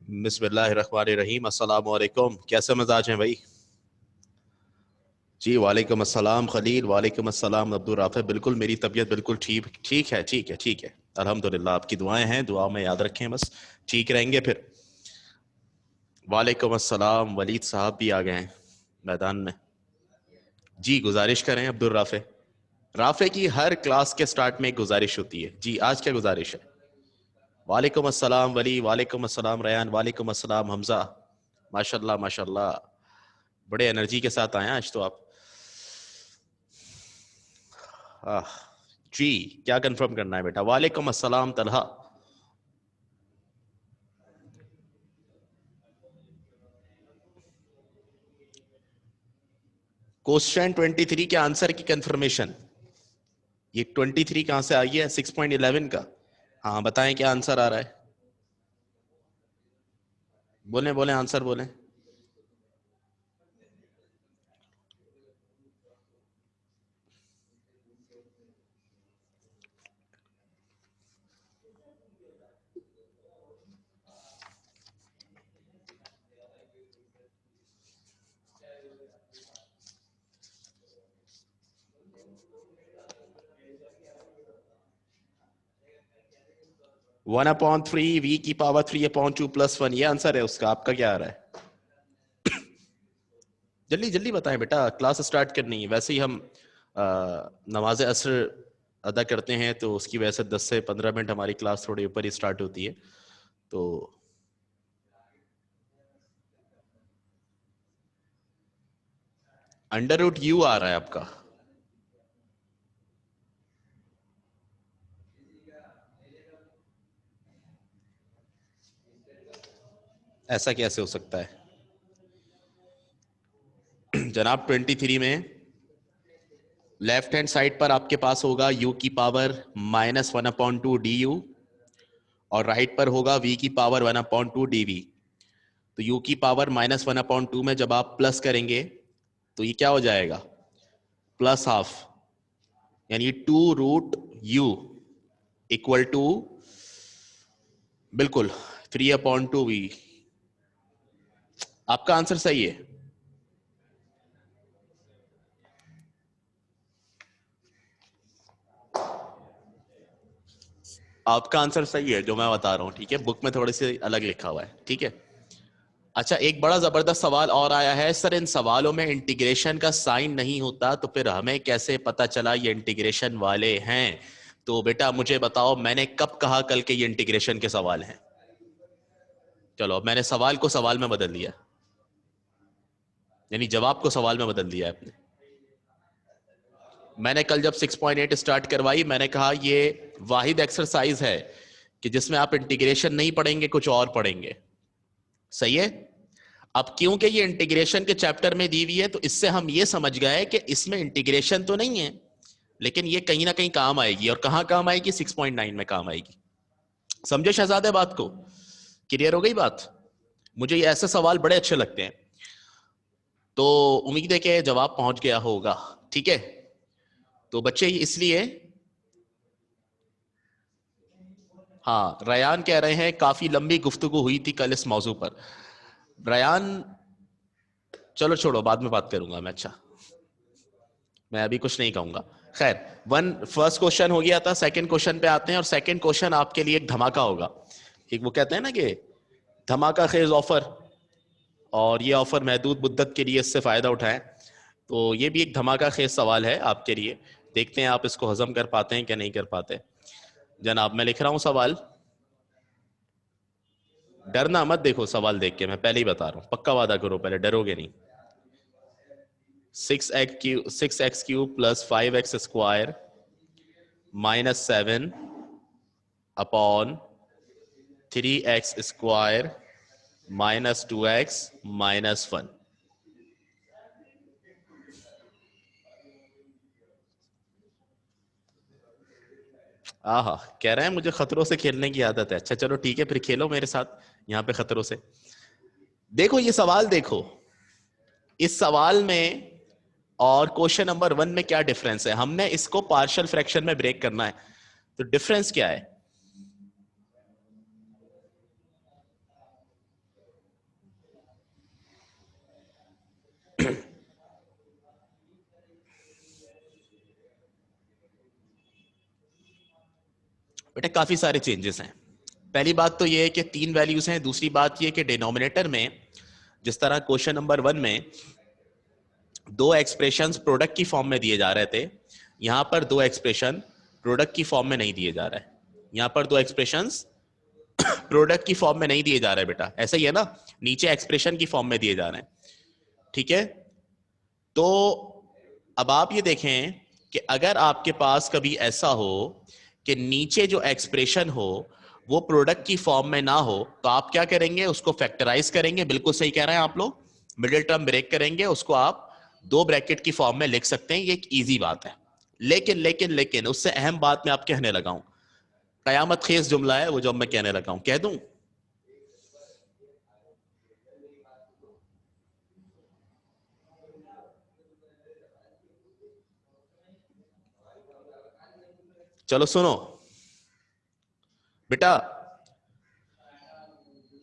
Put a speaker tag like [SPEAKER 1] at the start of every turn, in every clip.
[SPEAKER 1] बिस्मिल्लाहिर्रहमानिर्रहीम। अस्सलाम वालेकुम। कैसे मिजाज हैं भाई? जी वालेकुम अस्सलाम खलील, वालेकुम अस्सलाम अब्दुल राफे। बिल्कुल मेरी तबीयत बिल्कुल ठीक ठीक है, ठीक है, ठीक है, अल्हम्दुलिल्लाह। आपकी दुआएं हैं, दुआ में याद रखें, बस ठीक रहेंगे फिर। वालेकुम अस्सलाम, वलीद साहब भी आ गए हैं मैदान में। जी गुजारिश करें अब्दुल राफे। राफे की हर क्लास के स्टार्ट में एक गुजारिश होती है। जी आज क्या गुजारिश है? वालेकुम अस्सलाम वली, वालेकुम अस्सलाम रयान, वालेकुम अस्सलाम हमजा। माशाल्लाह माशाल्लाह, बड़े एनर्जी के साथ आए हैं आज तो आप। आह, जी क्या कंफर्म करना है बेटा? वालेकुम अस्सलाम तलहा। क्वेश्चन 23 के आंसर की कंफर्मेशन। ये 23 कहां से आई है? 6.11 का। हाँ बताएं क्या आंसर आ रहा है? बोलें बोलें, आंसर बोलें। वन अपॉन थ्री वी की पावर 3/2 + 1, ये आंसर है उसका। आपका क्या आ रहा है? जल्दी जल्दी बताएं बेटा, क्लास स्टार्ट करनी है। वैसे ही हम नमाज असर अदा करते हैं तो उसकी वजह से 10 से 15 मिनट हमारी क्लास थोड़ी ऊपर ही स्टार्ट होती है। तो √u आ रहा है आपका। ऐसा कैसे हो सकता है जनाब? 23 में लेफ्ट हैंड साइड पर आपके पास होगा u की पावर -1/2 du, और राइट पर होगा v की पावर 1/2 dv। तो u की पावर -1/2 में जब आप प्लस करेंगे तो ये क्या हो जाएगा? +½ यानी 2√u इक्वल टू, बिल्कुल, 3/2v। आपका आंसर सही है। आपका आंसर सही है जो मैं बता रहा हूं, ठीक है? बुक में थोड़े से अलग लिखा हुआ है, ठीक है? अच्छा, एक बड़ा जबरदस्त सवाल और आया है सर। इन सवालों में इंटीग्रेशन का साइन नहीं होता तो फिर हमें कैसे पता चला ये इंटीग्रेशन वाले हैं? तो बेटा मुझे बताओ, मैंने कब कहा कल के ये इंटीग्रेशन के सवाल हैं? चलो, अब मैंने सवाल को सवाल में बदल दिया, यानी जवाब को सवाल में बदल दिया आपने। मैंने कल जब 6.8 स्टार्ट करवाई, मैंने कहा ये वाहिद एक्सरसाइज है कि जिसमें आप इंटीग्रेशन नहीं पढ़ेंगे, कुछ और पढ़ेंगे। सही है? अब क्योंकि ये इंटीग्रेशन के चैप्टर में दी हुई है तो इससे हम ये समझ गए कि इसमें इंटीग्रेशन तो नहीं है, लेकिन ये कहीं ना कहीं काम आएगी। और कहां काम आएगी? 6.9 में काम आएगी। समझे शहजादे बात को? क्लियर हो गई बात? मुझे ये ऐसे सवाल बड़े अच्छे लगते हैं। तो उम्मीद है कि जवाब पहुंच गया होगा, ठीक है? तो बच्चे इसलिए, हाँ रयान कह रहे हैं काफी लंबी गुफ्तगू हुई थी कल इस मौजू पर। रयान, चलो छोड़ो, बाद में बात करूंगा मैं। अच्छा, मैं अभी कुछ नहीं कहूंगा। खैर, फर्स्ट क्वेश्चन हो गया था, सेकंड क्वेश्चन पे आते हैं। और सेकंड क्वेश्चन आपके लिए एक धमाका होगा। एक वो कहते हैं ना कि धमाका खेज ऑफर, और ये ऑफर महदूद मुद्दत के लिए इससे फायदा उठाएं। तो ये भी एक धमाका खेज सवाल है आपके लिए। देखते हैं आप इसको हजम कर पाते हैं क्या नहीं कर पाते। जनाब मैं लिख रहा हूं सवाल। डरना मत, देखो सवाल देख के, मैं पहले ही बता रहा हूं, पक्का वादा करो, पहले डरोगे नहीं। 6x³ + 5x² -7 upon 3x² -2x -1। आहा, कह रहे हैं मुझे खतरों से खेलने की आदत है। अच्छा चलो ठीक है, फिर खेलो मेरे साथ यहां पे खतरों से। देखो ये सवाल, देखो इस सवाल में और क्वेश्चन नंबर 1 में क्या डिफरेंस है। हमने इसको पार्शियल फ्रैक्शन में ब्रेक करना है, तो डिफरेंस क्या है? बेटा काफी सारे चेंजेस हैं। पहली बात तो ये है कि 3 वैल्यूज हैं। दूसरी बात ये कि डिनोमिनेटर में जिस तरह क्वेश्चन नंबर 1 में 2 एक्सप्रेशंस प्रोडक्ट की फॉर्म में दिए जा रहे थे, यहां पर 2 एक्सप्रेशन प्रोडक्ट की फॉर्म में नहीं दिए जा रहा है। यहां पर 2 एक्सप्रेशंस प्रोडक्ट की फॉर्म में नहीं दिए जा रहे बेटा, ऐसा ही है ना, नीचे एक्सप्रेशन की फॉर्म में दिए जा रहे हैं। ठीक है, तो अब आप ये देखें कि अगर आपके पास कभी ऐसा हो कि नीचे जो एक्सप्रेशन हो वो प्रोडक्ट की फॉर्म में ना हो, तो आप क्या करेंगे, उसको फैक्टराइज करेंगे। बिल्कुल सही कह रहे हैं आप लोग, मिडिल टर्म ब्रेक करेंगे, उसको आप 2 ब्रैकेट की फॉर्म में लिख सकते हैं, ये एक इजी बात है। लेकिन लेकिन लेकिन उससे अहम बात मैं आप कहने लगा हूं, कयामत खेज जुमला है वो जो मैं कहने लगा हूं, कह दूं? चलो सुनो बेटा,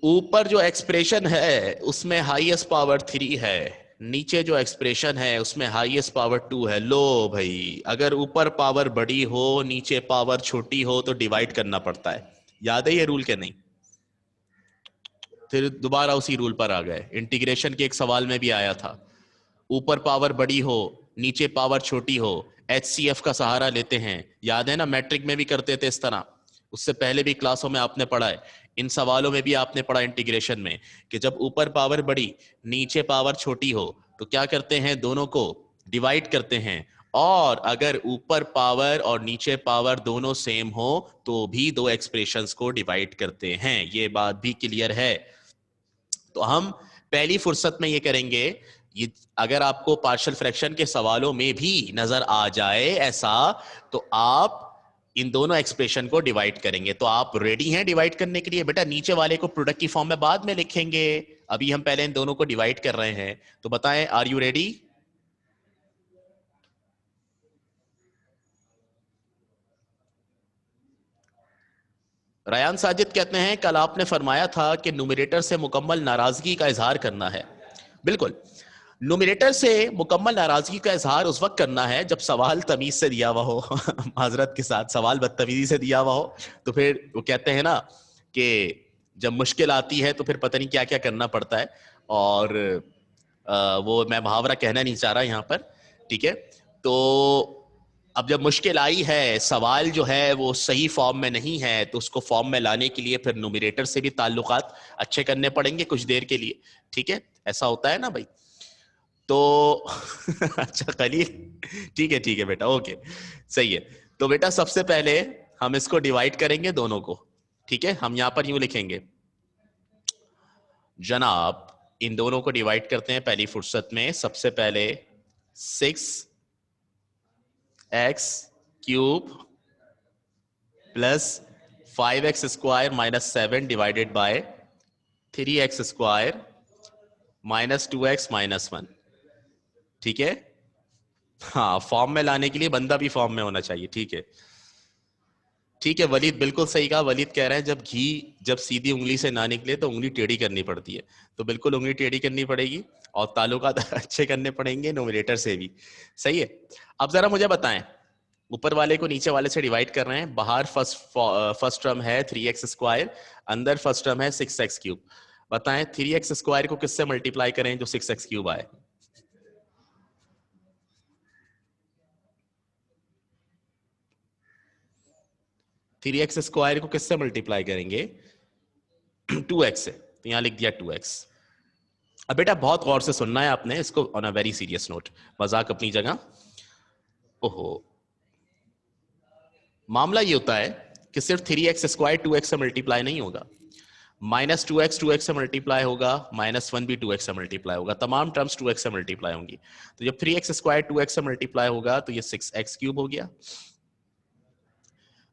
[SPEAKER 1] ऊपर जो एक्सप्रेशन है उसमें हाईएस्ट पावर 3 है, नीचे जो एक्सप्रेशन है उसमें हाईएस्ट पावर 2 है। लो भाई, अगर ऊपर पावर बड़ी हो नीचे पावर छोटी हो तो डिवाइड करना पड़ता है। याद है ये रूल के नहीं? फिर दोबारा उसी रूल पर आ गए। इंटीग्रेशन के एक सवाल में भी आया था, ऊपर पावर बड़ी हो नीचे पावर छोटी हो, HCF का सहारा लेते हैं। याद है ना, मैट्रिक में भी करते थे इस तरह, उससे पहले भी क्लासों में आपने पढ़ा है, इन सवालों में भी आपने पढ़ा इंटीग्रेशन में, कि जब ऊपर पावर बड़ी नीचे पावर छोटी हो तो क्या करते हैं, दोनों को डिवाइड करते हैं। और अगर ऊपर पावर और नीचे पावर दोनों सेम हो तो भी 2 एक्सप्रेशंस को डिवाइड करते हैं। ये बात भी क्लियर है? तो हम पहली फुर्सत में ये करेंगे, ये अगर आपको पार्शियल फ्रैक्शन के सवालों में भी नजर आ जाए ऐसा, तो आप इन दोनों एक्सप्रेशन को डिवाइड करेंगे। तो आप रेडी हैं डिवाइड करने के लिए? बेटा नीचे वाले को प्रोडक्ट की फॉर्म में बाद में लिखेंगे, अभी हम पहले इन दोनों को डिवाइड कर रहे हैं। तो बताएं, are you ready? Rayan Sajid कहते हैं कल आपने फरमाया था कि नुमिरेटर से मुकम्मल नाराजगी का इजहार करना है। बिल्कुल, नुमिनेटर से मुकम्मल नाराजगी का इजहार उस वक्त करना है जब सवाल तमीज से दिया हुआ हो माजरत के साथ सवाल बदतमीजी से दिया हुआ हो, तो फिर वो कहते हैं ना कि जब मुश्किल आती है तो फिर पता नहीं क्या क्या करना पड़ता है। और वो मैं मुहावरा कहना नहीं चाह रहा यहाँ पर, ठीक है? तो अब जब मुश्किल आई है, सवाल जो है वो सही फॉर्म में नहीं है, तो उसको फॉर्म में लाने के लिए फिर नुमिनेटर से भी ताल्लुकात अच्छे करने पड़ेंगे कुछ देर के लिए। ठीक है, ऐसा होता है ना भाई? तो अच्छा खलील, ठीक है बेटा, ओके, सही है। तो बेटा सबसे पहले हम इसको डिवाइड करेंगे दोनों को। ठीक है, हम यहां पर यूं लिखेंगे, जनाब इन दोनों को डिवाइड करते हैं पहली फुर्सत में। सबसे पहले 6x³ plus 5x² minus 7 divided by 3x² minus 2x minus 1। ठीक है, हाँ, फॉर्म में लाने के लिए बंदा भी फॉर्म में होना चाहिए। ठीक है, ठीक है, वलीद बिल्कुल सही कहा। वलीद कह रहे हैं जब घी जब सीधी उंगली से ना निकले तो उंगली टेढ़ी करनी पड़ती है, तो बिल्कुल उंगली टेढ़ी करनी पड़ेगी और ताल्लुकात अच्छे करने पड़ेंगे न्यूमरेटर से भी। सही है। अब जरा मुझे बताएं, ऊपर वाले को नीचे वाले से डिवाइड कर रहे हैं, बाहर फर्स्ट टर्म है 3x², अंदर फर्स्ट टर्म है 6x³। बताएं 3x² को किससे मल्टीप्लाई करें जो 6x³ आए? 3x² को किससे मल्टीप्लाई करेंगे? 2x से, तो यहां लिख दिया 2x। अब बेटा बहुत गौर से सुनना है आपने इसको, on a very serious note, मजाक अपनी जगह। ओहो, मामला ये होता है कि सिर्फ 3x² 2x से मल्टीप्लाई नहीं होगा, -2x 2x से मल्टीप्लाई होगा, -1 भी 2x से मल्टीप्लाई होगा, तमाम टर्म्स 2x से मल्टीप्लाई होंगी। तो जब 3x² 2x से मल्टीप्लाई होगा तो ये 6x³ हो गया।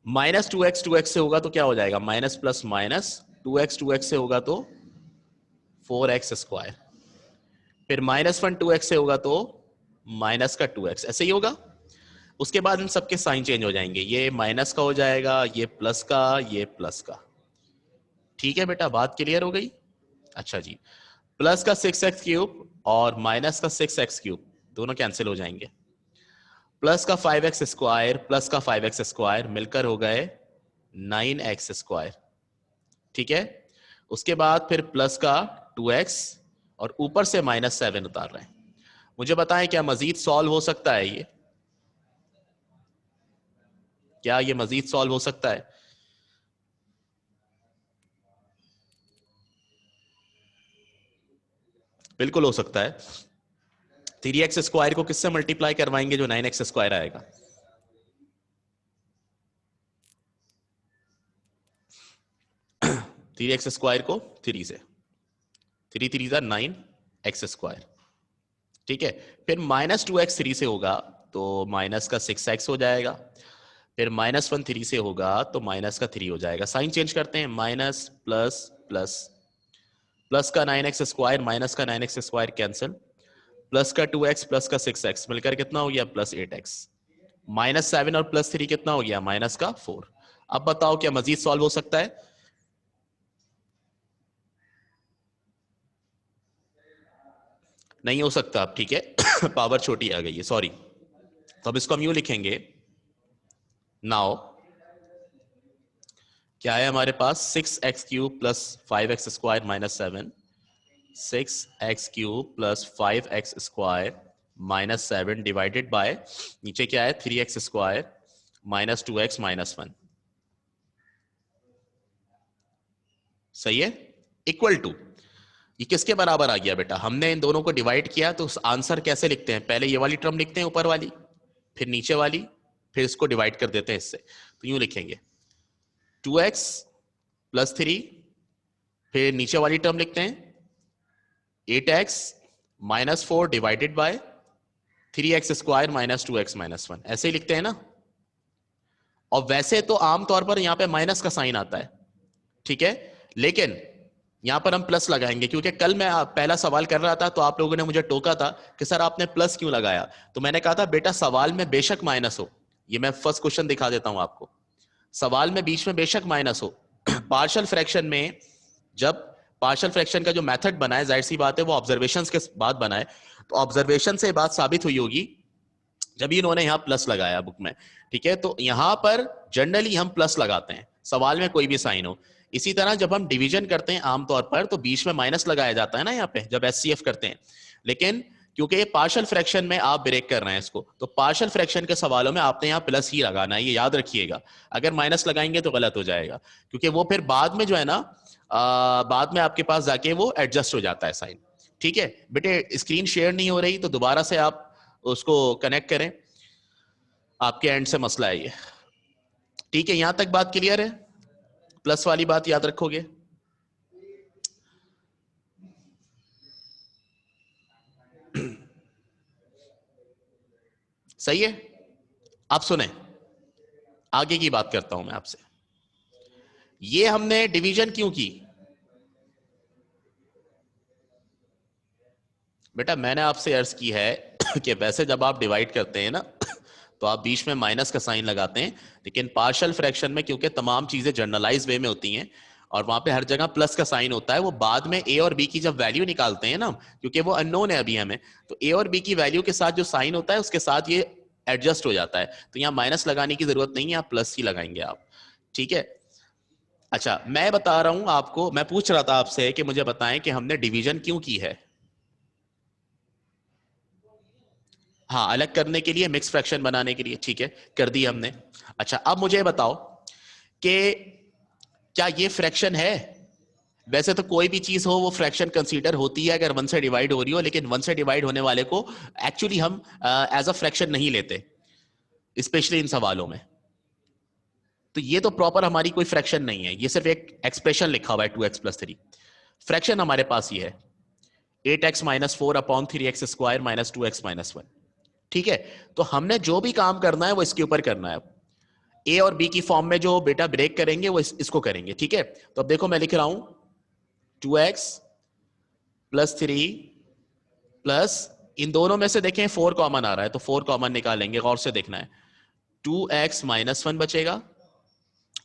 [SPEAKER 1] -2x 2x से होगा तो क्या हो जाएगा? Minus plus minus, 2x 2x से होगा तो 4x², फिर -1 2x से होगा तो माइनस का 2x, ऐसे ही होगा। उसके बाद इन सबके साइन चेंज हो जाएंगे, ये माइनस का हो जाएगा, ये प्लस का, ये प्लस का। ठीक है बेटा, बात क्लियर हो गई? अच्छा जी, प्लस का 6x³ और माइनस का 6x³ दोनों कैंसिल हो जाएंगे। प्लस का 5x² प्लस का 5x² मिलकर हो गए 9x², ठीक है। उसके बाद फिर प्लस का 2x और ऊपर से -7 उतार रहे हैं। मुझे बताएं क्या मजीद सॉल्व हो सकता है ये? क्या ये मजीद सॉल्व हो सकता है? बिल्कुल हो सकता है। 3x² को किससे मल्टीप्लाई करवाएंगे जो 9x² आएगा? थ्री एक्स स्क्वायर को 3 से, 3 3 9x², ठीक है। फिर -2x 3 से होगा तो माइनस का 6x हो जाएगा। फिर -1 3 से होगा तो माइनस का 3 हो जाएगा। साइन चेंज करते हैं, माइनस प्लस प्लस, प्लस का 9x² माइनस का 9x² कैंसिल, प्लस का 2x प्लस का 6x मिलकर कितना हो गया? +8x। -7 और +3 कितना हो गया? -4। अब बताओ क्या मजीद सॉल्व हो सकता है? नहीं हो सकता अब, ठीक है। पावर छोटी आ गई है, सॉरी। तो अब इसको हम यूं लिखेंगे, नाउ क्या है हमारे पास? 6x³ plus 5x² -7, 6x³ plus 5x² -7 divided by नीचे क्या है? 3x² -2x -1, सही है, इक्वल टू। ये किसके बराबर आ गया बेटा? हमने इन दोनों को डिवाइड किया तो आंसर कैसे लिखते हैं? पहले ये वाली टर्म लिखते हैं ऊपर वाली, फिर नीचे वाली, फिर इसको डिवाइड कर देते हैं इससे। तो यूं लिखेंगे 2x + 3, फिर नीचे वाली टर्म लिखते हैं 8x -4 divided by 3x² -2x -1, ऐसे ही लिखते हैं ना। और वैसे तो आमतौर पर यहां पे माइनस का साइन आता है, ठीक है, लेकिन यहां पर हम प्लस लगाएंगे क्योंकि कल मैं पहला सवाल कर रहा था तो आप लोगों ने मुझे टोका था कि सर आपने प्लस क्यों लगाया। तो मैंने कहा था बेटा सवाल में बेशक माइनस हो, ये मैं फर्स्ट क्वेश्चन दिखा देता हूं आपको, सवाल में बीच में बेशक माइनस हो। पार्शियल फ्रैक्शन में जब पार्शियल फ्रैक्शन का जो मेथड बनाए, जाहिर सी बात है वो ऑब्जर्वेशंस के बाद बनाए, तो ऑब्जर्वेशन से बात साबित हुई होगी जब इन्होंने यहां प्लस लगाया बुक में, ठीक है। तो यहां पर जनरली हम प्लस लगाते हैं सवाल में कोई भी साइन हो। इसी तरह जब हम डिवीजन करते हैं आमतौर पर तो बीच में माइनस लगाया जाता है ना यहाँ पे जब एचसीएफ करते हैं, लेकिन क्योंकि ये पार्शियल फ्रैक्शन में आप ब्रेक कर रहे हैं इसको, तो पार्शियल फ्रैक्शन के सवालों में आपने यहाँ प्लस ही लगाना है, ये याद रखिएगा। अगर माइनस लगाएंगे तो गलत हो जाएगा, क्योंकि वो फिर बाद में जो है ना बाद में आपके पास जाके वो एडजस्ट हो जाता है साइन, ठीक है। बेटे स्क्रीन शेयर नहीं हो रही तो दोबारा से आप उसको कनेक्ट करें, आपके एंड से मसला है ये, ठीक है। यहां तक बात क्लियर है? प्लस वाली बात याद रखोगे? सही है। आप सुने, आगे की बात करता हूं मैं आपसे। ये हमने डिवीजन क्यों की? बेटा मैंने आपसे अर्ज की है कि वैसे जब आप डिवाइड करते हैं ना तो आप बीच में माइनस का साइन लगाते हैं, लेकिन पार्शियल फ्रैक्शन में क्योंकि तमाम चीजें जनरलाइज वे में होती हैं और वहां पे हर जगह प्लस का साइन होता है, वो बाद में ए और बी की जब वैल्यू निकालते हैं ना, क्योंकि वो अननोन है अभी हमें, तो ए और बी की वैल्यू के साथ जो साइन होता है उसके साथ ये एडजस्ट हो जाता है। तो यहाँ माइनस लगाने की जरूरत नहीं है, आप प्लस ही लगाएंगे आप, ठीक है। अच्छा मैं बता रहा हूं आपको, मैं पूछ रहा था आपसे कि मुझे बताएं कि हमने डिवीजन क्यों की है। हाँ, अलग करने के लिए, मिक्स फ्रैक्शन बनाने के लिए, ठीक है, कर दी हमने। अच्छा अब मुझे बताओ कि क्या ये फ्रैक्शन है? वैसे तो कोई भी चीज हो वो फ्रैक्शन कंसीडर होती है अगर वन से डिवाइड हो रही हो, लेकिन वन से डिवाइड होने वाले को एक्चुअली हम एज अ फ्रैक्शन नहीं लेते, स्पेशली इन सवालों में। तो ये तो प्रॉपर हमारी कोई फ्रैक्शन नहीं है, ये सिर्फ एक एक्सप्रेशन लिखा हुआ है 2x + 3। फ्रैक्शन हमारे पास ये है 8x -4 अपॉन 3x² -2x -1, ठीक है। तो हमने जो भी काम करना है वो इसके ऊपर करना है। ए और बी की फॉर्म में जो बेटा ब्रेक करेंगे वो इसको करेंगे, ठीक है। तो अब देखो मैं लिख रहा हूं 2x + 3 प्लस, इन दोनों में से देखें 4 कॉमन आ रहा है तो 4 कॉमन निकालेंगे, गौर से देखना है, 2x -1 बचेगा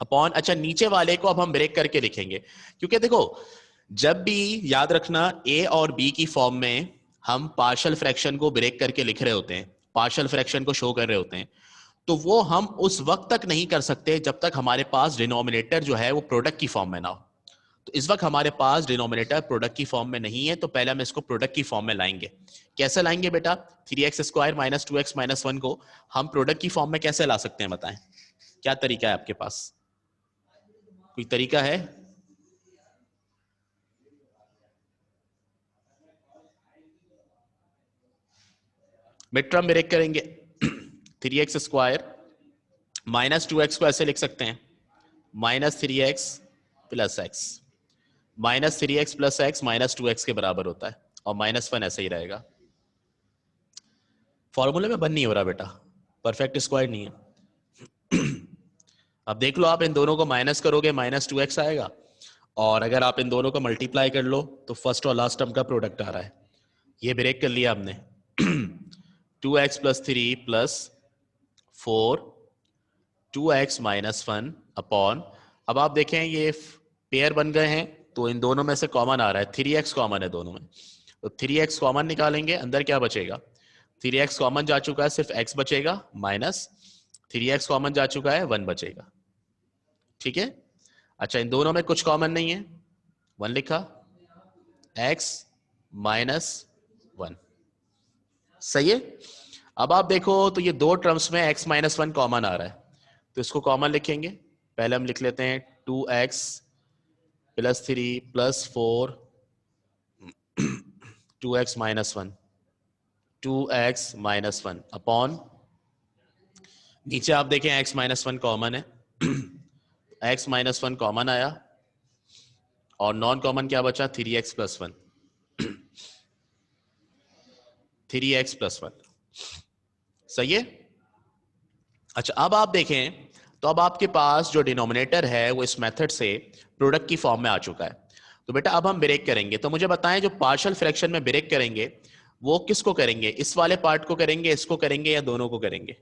[SPEAKER 1] अपॉन, अच्छा नीचे वाले को अब हम ब्रेक करके लिखेंगे, क्योंकि देखो जब भी याद रखना ए और बी की फॉर्म में हम पार्शियल फ्रैक्शन को ब्रेक करके लिख रहे होते हैं, पार्शियल फ्रैक्शन को शो कर रहे होते हैं, तो वो हम उस वक्त तक नहीं कर सकते जब तक हमारे पास डिनोमिनेटर जो है वो प्रोडक्ट की फॉर्म में ना हो। तो इस वक्त हमारे पास डिनोमिनेटर प्रोडक्ट की फॉर्म में नहीं है, तो पहले हम इसको प्रोडक्ट की फॉर्म में लाएंगे। कैसे लाएंगे बेटा? 3x² माइनस 2x माइनस 1 को हम प्रोडक्ट की फॉर्म में कैसे ला सकते हैं, बताएं। क्या तरीका है आपके पास? कोई तरीका है? मिड टर्म ब्रेक करेंगे। 3x² माइनस 2x को ऐसे लिख सकते हैं, minus 3x plus x. Minus 3x plus x minus 2x के बराबर होता है, और -1 ऐसे ही रहेगा। फॉर्मूले में बन नहीं हो रहा बेटा, परफेक्ट स्क्वायर नहीं है। अब देख लो, आप इन दोनों को माइनस करोगे -2x आएगा, और अगर आप इन दोनों को मल्टीप्लाई कर लो तो फर्स्ट और लास्ट टर्म का प्रोडक्ट आ रहा है। ये ब्रेक कर लिया हमने। 2x plus 3 plus 4 2x minus 1 upon, अब आप देखें ये पेयर बन गए हैं, तो इन दोनों में से कॉमन आ रहा है, 3x कॉमन है दोनों में, तो 3x कॉमन निकालेंगे, अंदर क्या बचेगा? 3x कॉमन जा चुका है, सिर्फ x बचेगा, माइनस 3x कॉमन जा चुका है, 1 बचेगा। ठीक है। अच्छा, इन दोनों में कुछ कॉमन नहीं है, 1 लिखा, x माइनस 1। सही है। अब आप देखो तो ये दो टर्म्स में x माइनस 1 कॉमन आ रहा है, तो इसको कॉमन लिखेंगे। पहले हम लिख लेते हैं 2x plus 3 plus 4 2x minus 1, 2x minus 1 upon, नीचे आप देखें x माइनस 1 कॉमन है। x माइनस 1 कॉमन आया, और नॉन कॉमन क्या बचा? 3x plus 1, 3x plus 1। सही है। अच्छा, अब आप देखें तो अब आपके पास जो डिनोमिनेटर है वो इस मेथड से प्रोडक्ट की फॉर्म में आ चुका है। तो बेटा अब हम ब्रेक करेंगे, तो मुझे बताएं जो पार्शियल फ्रैक्शन में ब्रेक करेंगे वो किसको करेंगे? इस वाले पार्ट को करेंगे, इसको करेंगे, या दोनों को करेंगे?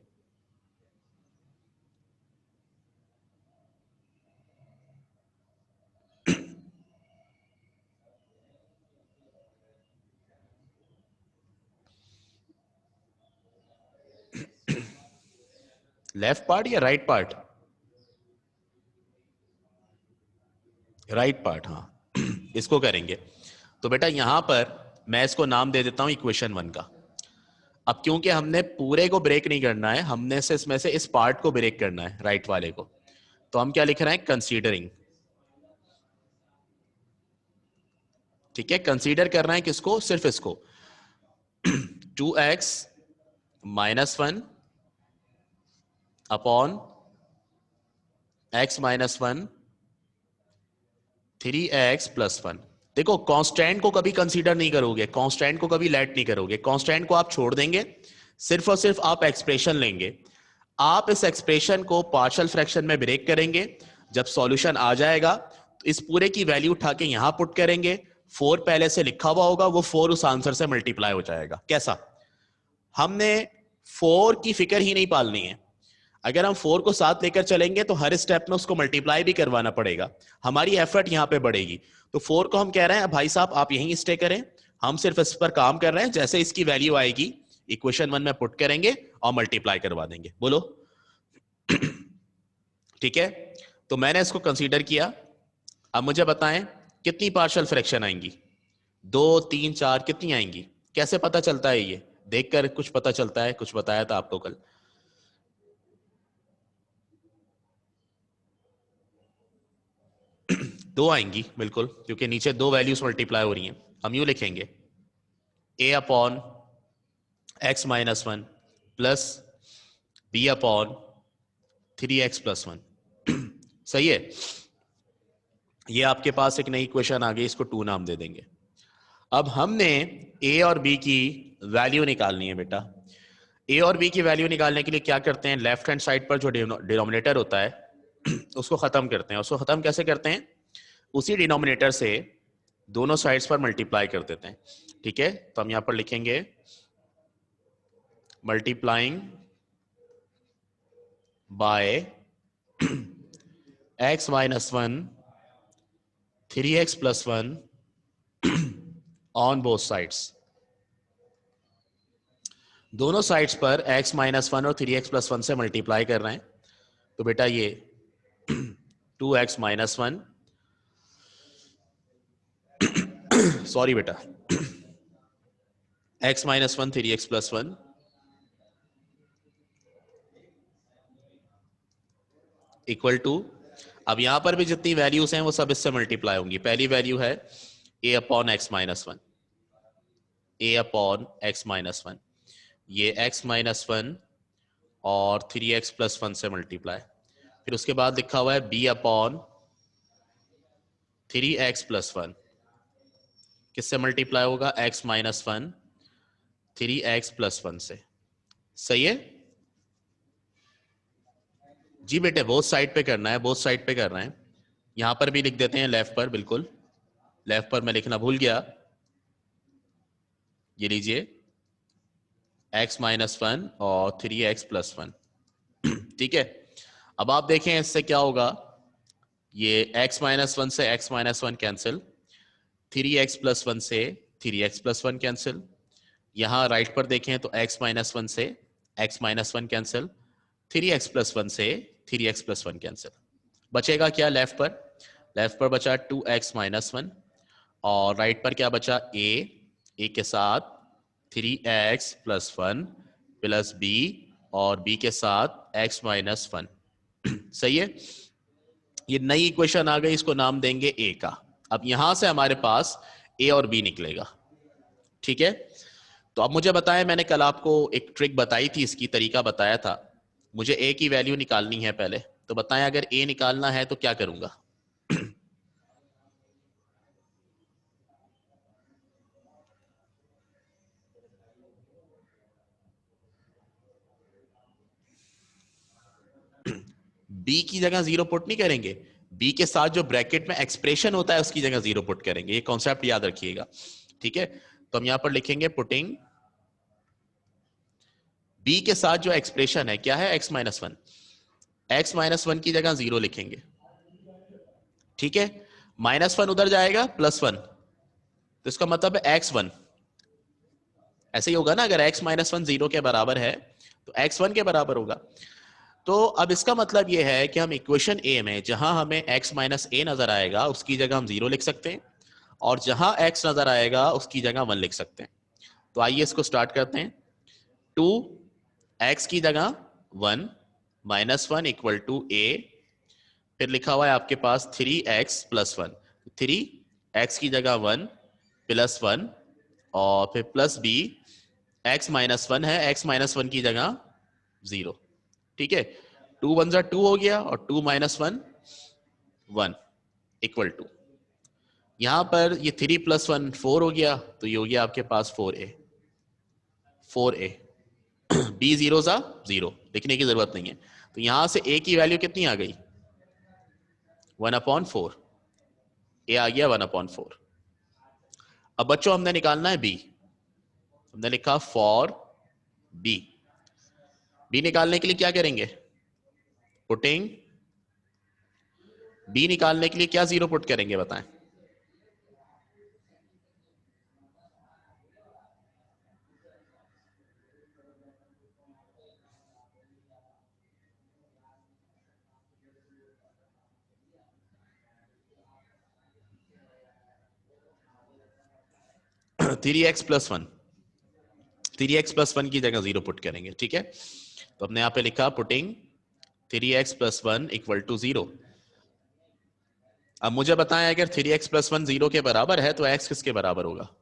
[SPEAKER 1] लेफ्ट पार्ट या राइट पार्ट? राइट पार्ट, हाँ। इसको करेंगे। तो बेटा यहां पर मैं इसको नाम दे देता हूं इक्वेशन 1 का। अब क्योंकि हमने पूरे को ब्रेक नहीं करना है, हमने से इसमें से इस पार्ट को ब्रेक करना है, राइट वाले को, तो हम क्या लिख रहे हैं? कंसीडरिंग। ठीक है, कंसीडर कर रहे हैं किसको? सिर्फ इसको। 2x minus 1 upon x minus 1 3x plus 1। देखो, कांस्टेंट को कभी कंसीडर नहीं करोगे, कांस्टेंट को कभी लेट नहीं करोगे, कांस्टेंट को आप छोड़ देंगे, सिर्फ और सिर्फ आप एक्सप्रेशन लेंगे। आप इस एक्सप्रेशन को पार्शियल फ्रैक्शन में ब्रेक करेंगे। जब सॉल्यूशन आ जाएगा तो इस पूरे की वैल्यू उठा के यहां पुट करेंगे, 4 पहले से लिखा हुआ होगा, वो 4 उस आंसर से मल्टीप्लाई हो जाएगा। कैसा? हमने 4 की फिक्र ही नहीं पालनी है। अगर हम 4 को साथ लेकर चलेंगे तो हर स्टेप में उसको मल्टीप्लाई भी करवाना पड़ेगा, हमारी एफर्ट यहां पे बढ़ेगी। तो 4 को हम कह रहे हैं भाई साहब आप यहीं स्टे करें, हम सिर्फ इस पर काम कर रहे हैं, जैसे इसकी वैल्यू आएगी इक्वेशन 1 में पुट करेंगे और मल्टीप्लाई करवा देंगे। बोलो। ठीक है, तो मैंने इसको कंसीडर किया। अब मुझे बताएं कितनी पार्शियल फ्रैक्शन आएंगी? 2 3 4 कितनी आएंगी? कैसे पता चलता है? ये देखकर कुछ पता चलता है, कुछ बताया था आपको कल। 2 आएंगी बिल्कुल, क्योंकि नीचे 2 वैल्यूज मल्टीप्लाई हो रही हैं। हम यूं लिखेंगे a upon x minus 1 plus b upon 3x plus 1। सही है। ये आपके पास एक नई इक्वेशन आ गई, इसको 2 नाम दे देंगे। अब हमने a और b की वैल्यू निकालनी है बेटा। a और b की वैल्यू निकालने के लिए क्या करते हैं? लेफ्ट हैंड साइड पर जो डिनोमिनेटर होता है उसको खत्म करते हैं। उसको खत्म कैसे करते हैं? उसी डिनोमिनेटर से दोनों साइड्स पर मल्टीप्लाई कर देते हैं। ठीक है, तो हम यहां पर लिखेंगे multiplying by x minus 1 3x plus 1 on both sides. दोनों साइड्स पर x माइनस वन और 3x+1 से मल्टीप्लाई कर रहे हैं, तो बेटा ये 2x माइनस वन, सॉरी बेटा, x minus one 3x+1 equal to, अब यहां पर भी जितनी वैल्यूज हैं वो सब इससे मल्टीप्लाई होंगी। पहली वैल्यू है a upon x minus one, a upon x minus one, ये x माइनस वन और 3x+1 से मल्टीप्लाई। फिर उसके बाद लिखा हुआ है b अपॉन 3x+1, किससे मल्टीप्लाई होगा? x माइनस वन 3x+1 से। सही है जी बेटे, बोथ साइड पे करना है, बोथ साइड पे कर रहे हैं। यहां पर भी लिख देते हैं लेफ्ट पर, बिल्कुल लेफ्ट पर मैं लिखना भूल गया। ये लीजिए x माइनस वन और 3x+1, ठीक है। अब आप देखें इससे क्या होगा, ये x माइनस वन से x minus one cancel, 3x+1 से 3x+1 कैंसिल, यहां राइट पर देखें तो x माइनस वन से x minus one cancel, 3x+1 से 3x+1 कैंसिल। बचेगा क्या लेफ्ट पर? लेफ्ट पर बचा 2x माइनस वन, और राइट पर क्या बचा? a के साथ 3x+1 प्लस b, और b के साथ x माइनस वन। सही है, ये नई इक्वेशन आ गई, इसको नाम देंगे a का। अब यहां से हमारे पास a और b निकलेगा, ठीक है। तो अब मुझे बताएं, मैंने कल आपको एक ट्रिक बताई थी, इसकी तरीका बताया था। मुझे a की वैल्यू निकालनी है पहले, तो बताएं अगर a निकालना है तो क्या करूंगा? b की जगह जीरो पुट नहीं करेंगे, b के साथ जो ब्रैकेट में एक्सप्रेशन होता है उसकी जगह जीरो पुट करेंगे। ये कॉन्सेप्ट याद रखिएगा, ठीक है। तो हम यहां पर लिखेंगे पुटिंग b के साथ जो एक्सप्रेशन है क्या है? x minus one, x minus one की जगह जीरो लिखेंगे, ठीक है। माइनस वन उधर जाएगा प्लस वन, तो इसका मतलब है एक्स वन। ऐसे ही होगा ना, अगर x माइनस वन जीरो के बराबर है तो x वन के बराबर होगा। तो अब इसका मतलब यह है कि हम इक्वेशन ए में जहां हमें x माइनस ए नजर आएगा उसकी जगह हम जीरो लिख सकते हैं, और जहां x नजर आएगा उसकी जगह वन लिख सकते हैं। तो आइए इसको स्टार्ट करते हैं। 2x की जगह one, minus one equal to a, फिर लिखा हुआ है आपके पास 3x+1, 3x की जगह वन प्लस वन, और फिर plus b, x minus one है, x माइनस वन की जगह जीरो, ठीक है। 2 वन जा 2 हो गया, और 2 माइनस वन 1 इक्वल टू, यहां पर ये 3+1 4 हो गया, तो ये हो गया आपके पास 4a, 4a। b जीरो सा जीरो, लिखने की जरूरत नहीं है। तो यहां से a की वैल्यू कितनी आ गई? 1/4, a आ गया 1/4। अब बच्चों हमने निकालना है b, हमने लिखा फॉर b। b निकालने के लिए क्या करेंगे? पुटिंग b निकालने के लिए क्या जीरो पुट करेंगे बताएं? Three x plus one, 3x+1 की जगह जीरो पुट करेंगे, ठीक है। तो हमने यहां पे लिखा putting 3x+1 equal to zero. अब मुझे बताएं अगर 3x+1 जीरो के बराबर है तो x किसके बराबर होगा?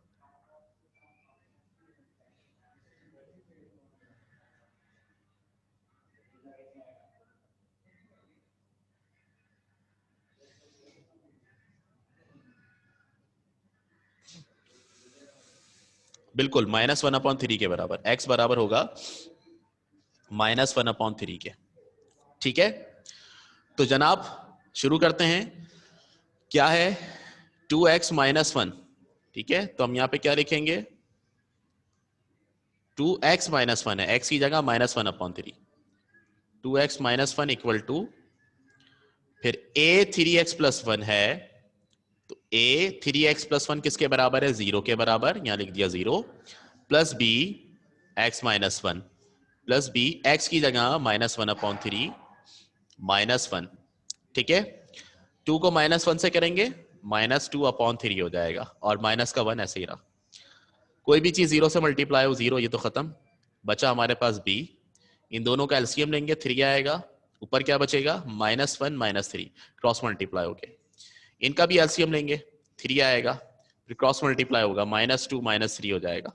[SPEAKER 1] बिल्कुल -1/3 के बराबर, x बराबर होगा -1/3 के, ठीक है। तो जनाब शुरू करते हैं। क्या है? 2x माइनस वन, ठीक है। तो हम यहां पे क्या लिखेंगे? 2x माइनस वन है, x की जगह -1/3, 2x minus one equal to, फिर a 3x+1 है, तो a 3x+1 किसके बराबर है? जीरो के बराबर, यहां लिख दिया zero, plus b x minus one plus B, x की जगह -1/3 -1, ठीक है। 2 को -1 से करेंगे -2/3 हो जाएगा, और माइनस का 1 ऐसे ही रहा। कोई भी चीज 0 से मल्टीप्लाई हो 0, ये तो खत्म। बचा हमारे पास b, इन दोनों का एलसीएम लेंगे 3 आएगा, ऊपर क्या बचेगा -1 -3 क्रॉस मल्टीप्लाई हो गए। इनका भी एलसीएम लेंगे 3 आएगा, फिर क्रॉस मल्टीप्लाई होगा -2 -3 हो जाएगा,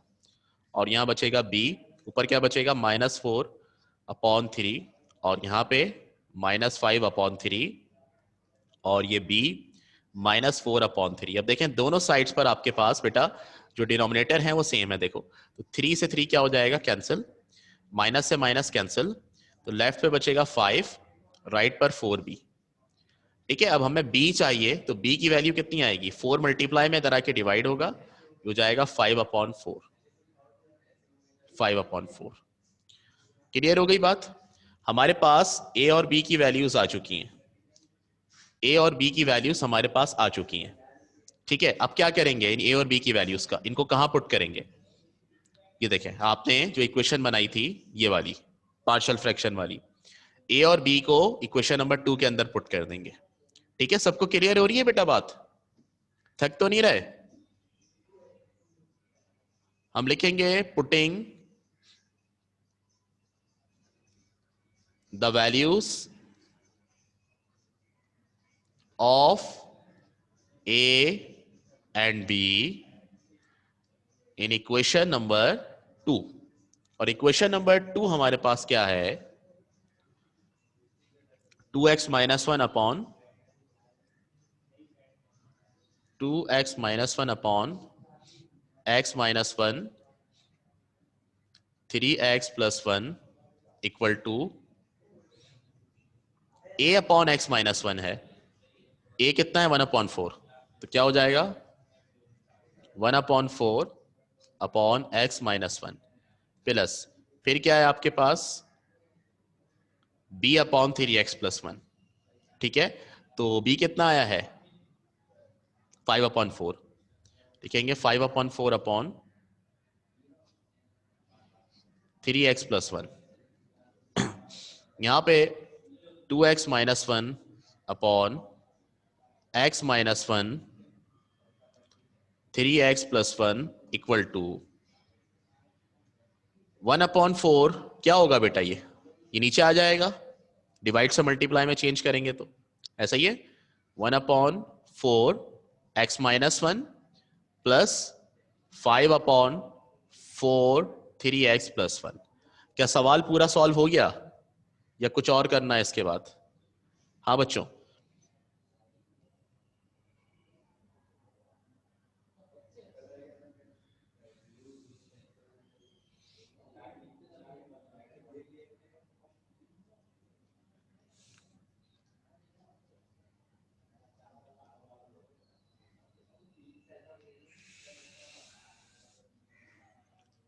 [SPEAKER 1] और यहां बचेगा b, ऊपर क्या बचेगा -4/3, और यहाँ पे -5/3, और ये b -4/3। अब देखें दोनों साइड्स पर आपके पास बेटा जो डिनोमिनेटर है वो सेम है। देखो तो 3 से 3 क्या हो जाएगा कैंसिल, माइनस से माइनस कैंसिल, तो लेफ्ट पे बचेगा 5, राइट पर 4b। ठीक है, अब हमें b चाहिए, तो b की वैल्यू कितनी आएगी, 4 मल्टीप्लाई में इधर आके डिवाइड होगा, हो जाएगा 5/4। 5/4 क्लियर हो गई बात। हमारे पास a और b की वैल्यूज आ चुकी हैं, a और b की वैल्यूज हमारे पास आ चुकी हैं। ठीक है, अब क्या करेंगे इन a और b की वैल्यूज का, इनको कहां पुट करेंगे। ये देखें आपने जो इक्वेशन बनाई थी ये वाली पार्शियल फ्रैक्शन वाली, a और b को इक्वेशन नंबर 2 के अंदर पुट कर देंगे। ठीक है, सबको क्लियर हो रही है बेटा बात, थक तो नहीं रहे। हम लिखेंगे putting the values of a and b in equation number 2। और इक्वेशन नंबर 2 हमारे पास क्या है, 2x - 1 upon 2x - 1 upon x - 1 3x + 1 equal to a upon x - 1 है, a कितना है 1/4, तो क्या हो जाएगा 1/4 अपॉन x - 1 प्लस फिर क्या है आपके पास b अपॉन 3x + 1। ठीक है, तो b कितना आया है 5/4, लिखेंगे 5/4 अपॉन 3x + 1। यहां पे 2x - 1 upon x - 1 3x + 1 equal to 1/4 क्या होगा बेटा, ये नीचे आ जाएगा, डिवाइड से मल्टीप्लाई में चेंज करेंगे तो ऐसा ही है 1/4 x - 1 प्लस 5/4 3x + 1। क्या सवाल पूरा सॉल्व हो गया या कुछ और करना है इसके बाद। हाँ बच्चों,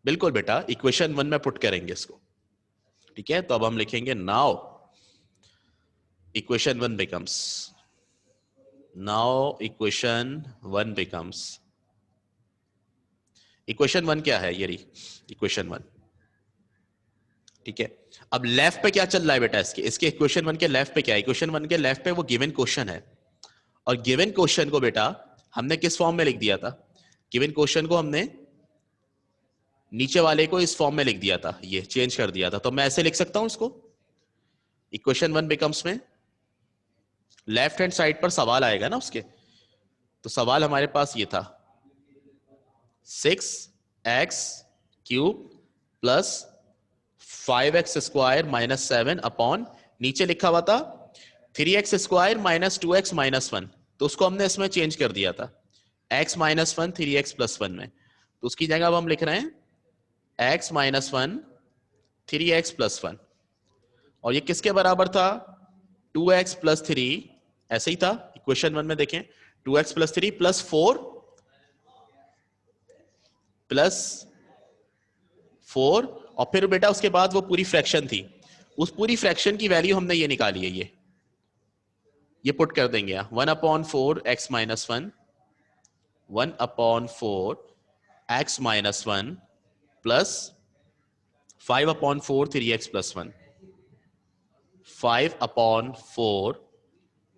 [SPEAKER 1] बिल्कुल बेटा इक्वेशन 1 में पुट करेंगे इसको। ठीक है, तो अब हम लिखेंगे now equation 1 becomes, now equation 1 becomes, equation 1 क्या है, ये रही इक्वेशन 1। ठीक है, अब लेफ्ट पे क्या चल रहा है बेटा, इसके इसके इक्वेशन 1 के लेफ्ट पे क्या है, इक्वेशन 1 के लेफ्ट पे वो गिवन क्वेश्चन है, और गिवन क्वेश्चन को बेटा हमने किस फॉर्म में लिख दिया था, गिवन क्वेश्चन को हमने नीचे वाले को इस फॉर्म में लिख दिया था, ये चेंज कर दिया था, तो मैं ऐसे लिख सकता हूं इसको, इक्वेशन 1 बिकम्स में लेफ्ट हैंड साइड पर सवाल आएगा ना उसके, तो सवाल हमारे पास ये था 6x³ प्लस 5x² - 7 अपॉन नीचे लिखा हुआ था 3x² - 2x - 1, तो उसको हमने इसमें चेंज कर दिया था x - 1 3x + 1 में, तो उसकी जगह अब हम लिख रहे हैं x - 1 3x + 1, और ये किसके बराबर था 2x + 3, ऐसे ही था इक्वेशन 1 में देखें 2x + 3 + 4 + 4, और फिर बेटा उसके बाद वो पूरी फ्रैक्शन थी, उस पूरी फ्रैक्शन की वैल्यू हमने ये निकाली है, ये पुट कर देंगे 1/4 x - 1 1/4 x - 1 plus 5/4 3x+1, 5/4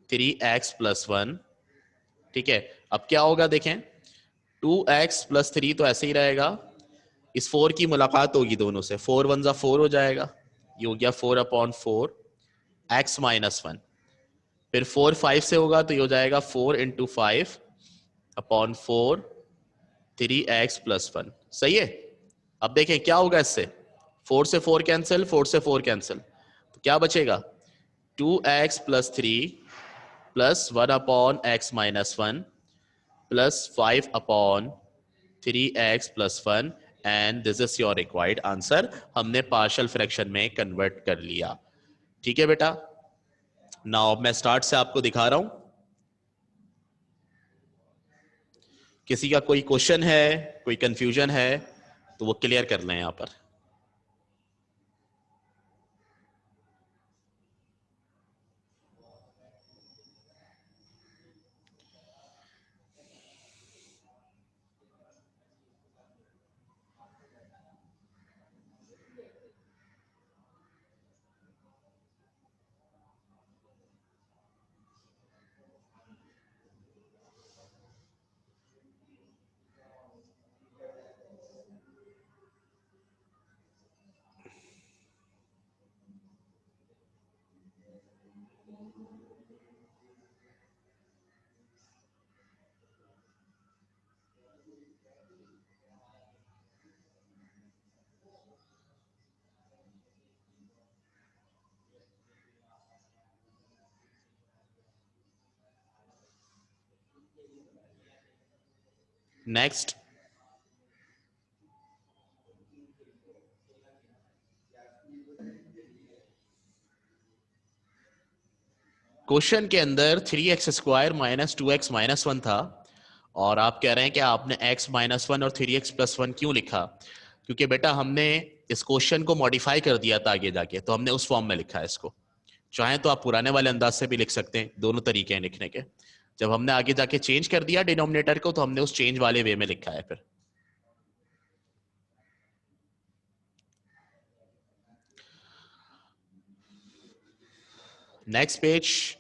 [SPEAKER 1] 3x+1। ठीक है, अब क्या होगा देखें, 2x+3 तो ऐसे ही रहेगा, इस 4 की मुलाकात होगी दोनों से, 4 1 = 4 हो जाएगा, ये हो गया 4/4 x-1। फिर 4 5 से होगा तो ये हो जाएगा 4 × 5/4 3x+1। सही है। अब देखें क्या होगा इससे, 4 से 4 कैंसिल, 4 से 4 कैंसिल, तो क्या बचेगा, 2x+3 plus 1/x-1 plus 5/3x+1 and this is your required answer. हमने पार्शियल फ्रैक्शन में कन्वर्ट कर लिया। ठीक है बेटा, नाउ मैं स्टार्ट से आपको दिखा रहा हूं, किसी का कोई क्वेश्चन है, कोई कंफ्यूजन है तो वो क्लियर कर लें यहां पर। नेक्स्ट, क्वेश्चन के अंदर 3x² - 2x-1 था, और आप कह रहे हैं कि आपने x-1 और 3x+1 क्यों लिखा, क्योंकि बेटा हमने इस क्वेश्चन को मॉडिफाई कर दिया था आगे जाके, तो हमने उस फॉर्म में लिखा है इसको। चाहे तो आप पुराने वाले अंदाज से भी लिख सकते हैं, दोनों तरीके हैं लिखने के। जब हमने आगे जाके चेंज कर दिया डिनोमिनेटर को, तो हमने उस चेंज वाले वे में लिखा है फिर। Next page.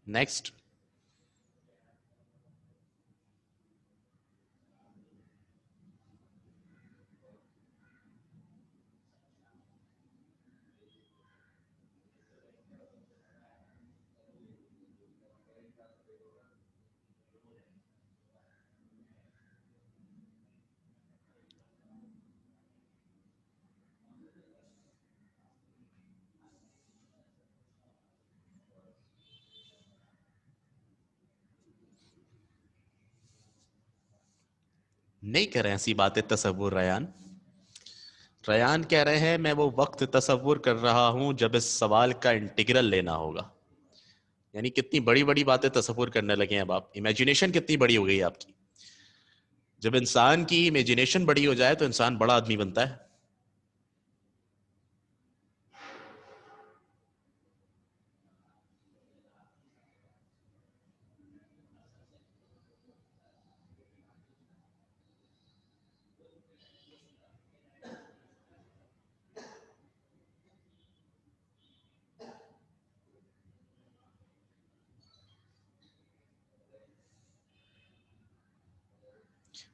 [SPEAKER 1] नेक्स्ट, नहीं करें ऐसी बातें तसव्वुर रयान। रयान कह रहे हैं मैं वो वक्त तसव्वुर कर रहा हूं जब इस सवाल का इंटीग्रल लेना होगा। यानी कितनी बड़ी बड़ी बातें तसव्वुर करने लगे हैं अब आप, इमेजिनेशन कितनी बड़ी हो गई है आपकी। जब इंसान की इमेजिनेशन बड़ी हो जाए तो इंसान बड़ा आदमी बनता है।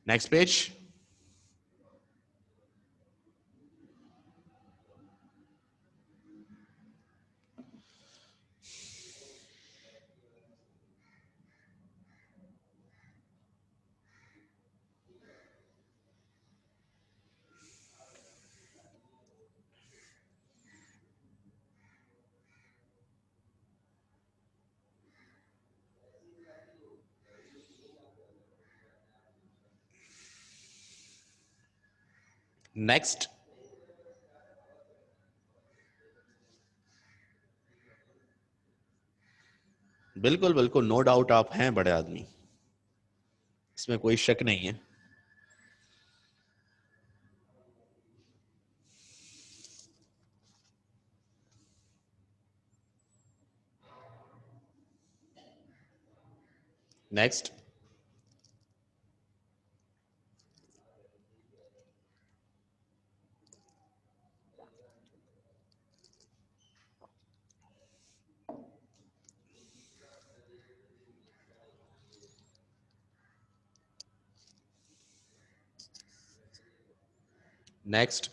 [SPEAKER 1] Next page. नेक्स्ट। बिल्कुल बिल्कुल, नो डाउट आप हैं बड़े आदमी, इसमें कोई शक नहीं है। नेक्स्ट। नेक्स्ट।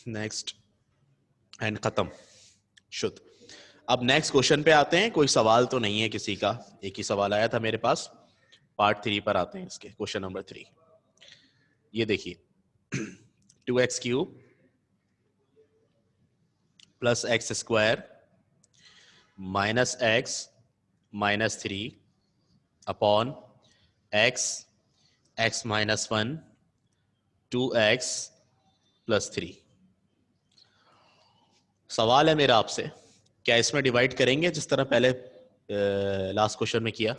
[SPEAKER 1] नेक्स्ट एंड खत्म। शुद्ध। अब नेक्स्ट क्वेश्चन पे आते हैं। कोई सवाल तो नहीं है किसी का, एक ही सवाल आया था मेरे पास। पार्ट 3 पर आते हैं इसके, क्वेश्चन नंबर 3। ये देखिए 2x³ plus x² minus x minus 3 upon x minus 1 2x plus 3। सवाल है मेरा आपसे, क्या इसमें डिवाइड करेंगे जिस तरह पहले लास्ट क्वेश्चन में किया?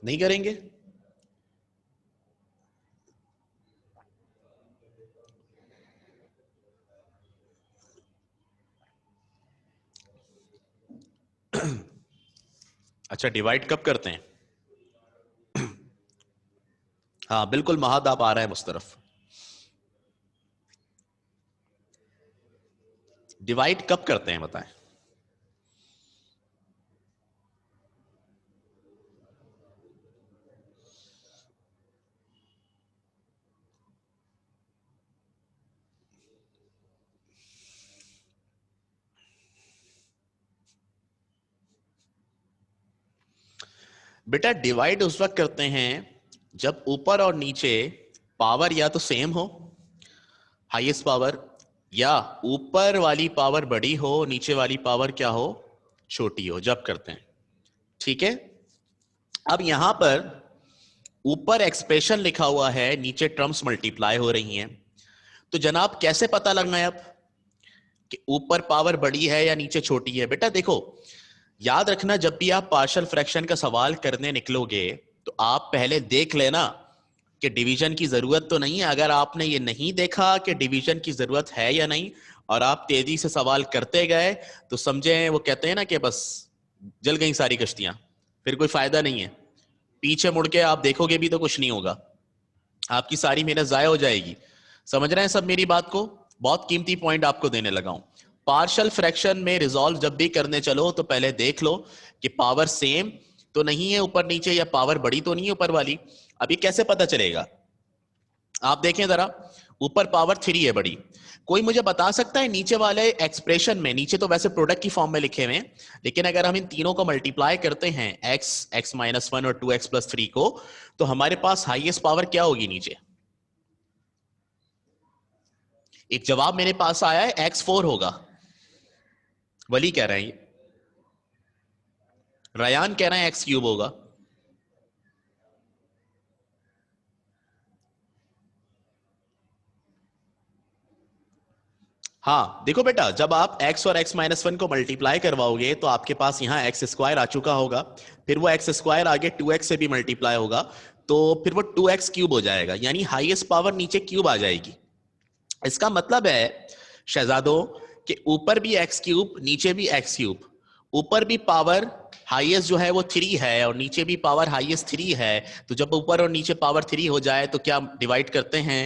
[SPEAKER 1] नहीं करेंगे? अच्छा, डिवाइड कब करते हैं? हाँ बिल्कुल, महादाब आ रहा है मुझ तरफ। डिवाइड कब करते हैं बताएं? बेटा डिवाइड उस वक्त करते हैं जब ऊपर और नीचे पावर या तो सेम हो, हाईएस्ट पावर, या ऊपर वाली पावर बड़ी हो, नीचे वाली पावर क्या हो, छोटी हो, जब करते हैं। ठीक है। अब यहां पर ऊपर एक्सप्रेशन लिखा हुआ है, नीचे टर्म्स मल्टीप्लाई हो रही हैं, तो जनाब कैसे पता लगना है अब कि ऊपर पावर बड़ी है या नीचे छोटी है? बेटा देखो, याद रखना, जब भी आप पार्शियल फ्रैक्शन का सवाल करने निकलोगे तो आप पहले देख लेना कि डिवीजन की जरूरत तो नहीं है। अगर आपने ये नहीं देखा कि डिवीजन की जरूरत है या नहीं, और आप तेजी से सवाल करते गए, तो समझे वो कहते हैं ना कि बस जल गई सारी कश्तियां, फिर कोई फायदा नहीं है। पीछे मुड़ के आप देखोगे भी तो कुछ नहीं होगा, आपकी सारी मेहनत जाया हो जाएगी। समझ रहे हैं सब मेरी बात को? बहुत कीमती पॉइंट आपको देने लगा हूं। पार्शियल फ्रैक्शन में रिजॉल्व जब भी करने चलो तो पहले देख लो कि पावर सेम तो नहीं है ऊपर नीचे, या पावर बड़ी तो नहीं है ऊपर वाली। अभी कैसे पता चलेगा? आप देखें जरा, ऊपर पावर 3 है बड़ी। कोई मुझे बता सकता है नीचे वाले एक्सप्रेशन में, नीचे तो वैसे प्रोडक्ट की फॉर्म में लिखे हुए हैं, लेकिन अगर हम इन तीनों को मल्टीप्लाई करते हैं, x माइनस 1 और 2x प्लस 3 को, तो हमारे पास हाईएस्ट पावर क्या होगी नीचे? एक जवाब मेरे पास आया है, x4 होगा। वली कह रहे हैं, रयान कह रहे हैं x³ होगा। हाँ देखो बेटा, जब आप x और x माइनस 1 को मल्टीप्लाई करवाओगे तो आपके पास यहां x² आ चुका होगा, फिर वो x² आगे 2x से भी मल्टीप्लाई होगा, तो फिर वो 2x³ हो जाएगा, यानी हाईएस्ट पावर नीचे क्यूब आ जाएगी। इसका मतलब है शहजादों कि ऊपर भी x³ नीचे भी x³, ऊपर भी पावर हाईएस्ट जो है वो 3 है और नीचे भी पावर हाईएस्ट 3 है। तो जब ऊपर और नीचे पावर 3 हो जाए तो क्या डिवाइड करते हैं?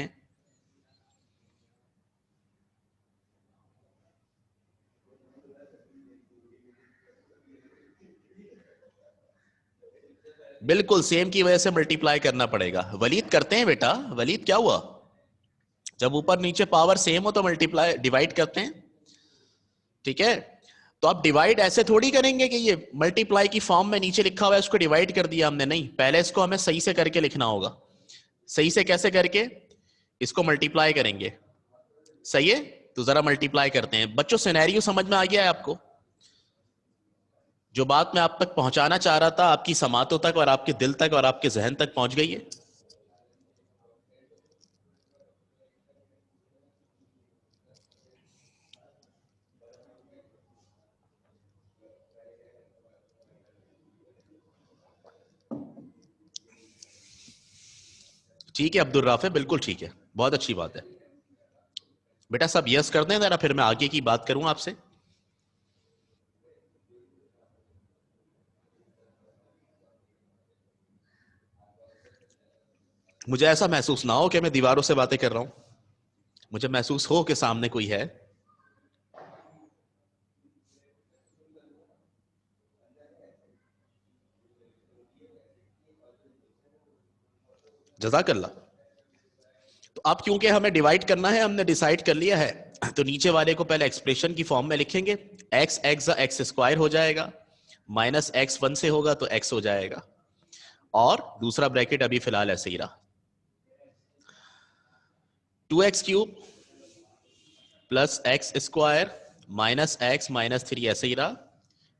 [SPEAKER 1] बिल्कुल सेम की वजह से मल्टीप्लाई करना पड़ेगा। वलीद करते हैं बेटा, वलीद क्या हुआ? जब ऊपर नीचे पावर सेम हो तो मल्टीप्लाई डिवाइड करते हैं, ठीक है। तो आप डिवाइड ऐसे थोड़ी करेंगे कि ये मल्टीप्लाई की फॉर्म में नीचे लिखा हुआ है उसको डिवाइड कर दिया हमने, नहीं, पहले इसको हमें सही से करके लिखना होगा। सही से कैसे करके? इसको मल्टीप्लाई करेंगे, सही है। तो जरा मल्टीप्लाई करते हैं बच्चों। सिनेरियो समझ में आ गया है आपको? जो बात मैं आप तक पहुंचाना चाह रहा था आपकी समातों तक और आपके दिल तक और आपके जहन तक पहुंच गई है? ठीक है अब्दुल राफे, बिल्कुल ठीक है, बहुत अच्छी बात है बेटा। सब यस कर दें जरा, फिर मैं आगे की बात करूं आपसे। मुझे ऐसा महसूस ना हो कि मैं दीवारों से बातें कर रहा हूं, मुझे महसूस हो कि सामने कोई है। जज़ाकल्लाह। तो अब क्योंकि हमें डिवाइड करना है, हमने डिसाइड कर लिया है, तो नीचे वाले को पहले एक्सप्रेशन की फॉर्म में लिखेंगे। एक्स एक्स एक्स स्क्वायर हो जाएगा, माइनस एक्स 1 से होगा तो एक्स हो जाएगा, और दूसरा ब्रैकेट अभी फिलहाल ऐसे ही रहा। 2x³ plus x square minus x minus 3 ऐसे ही रहा।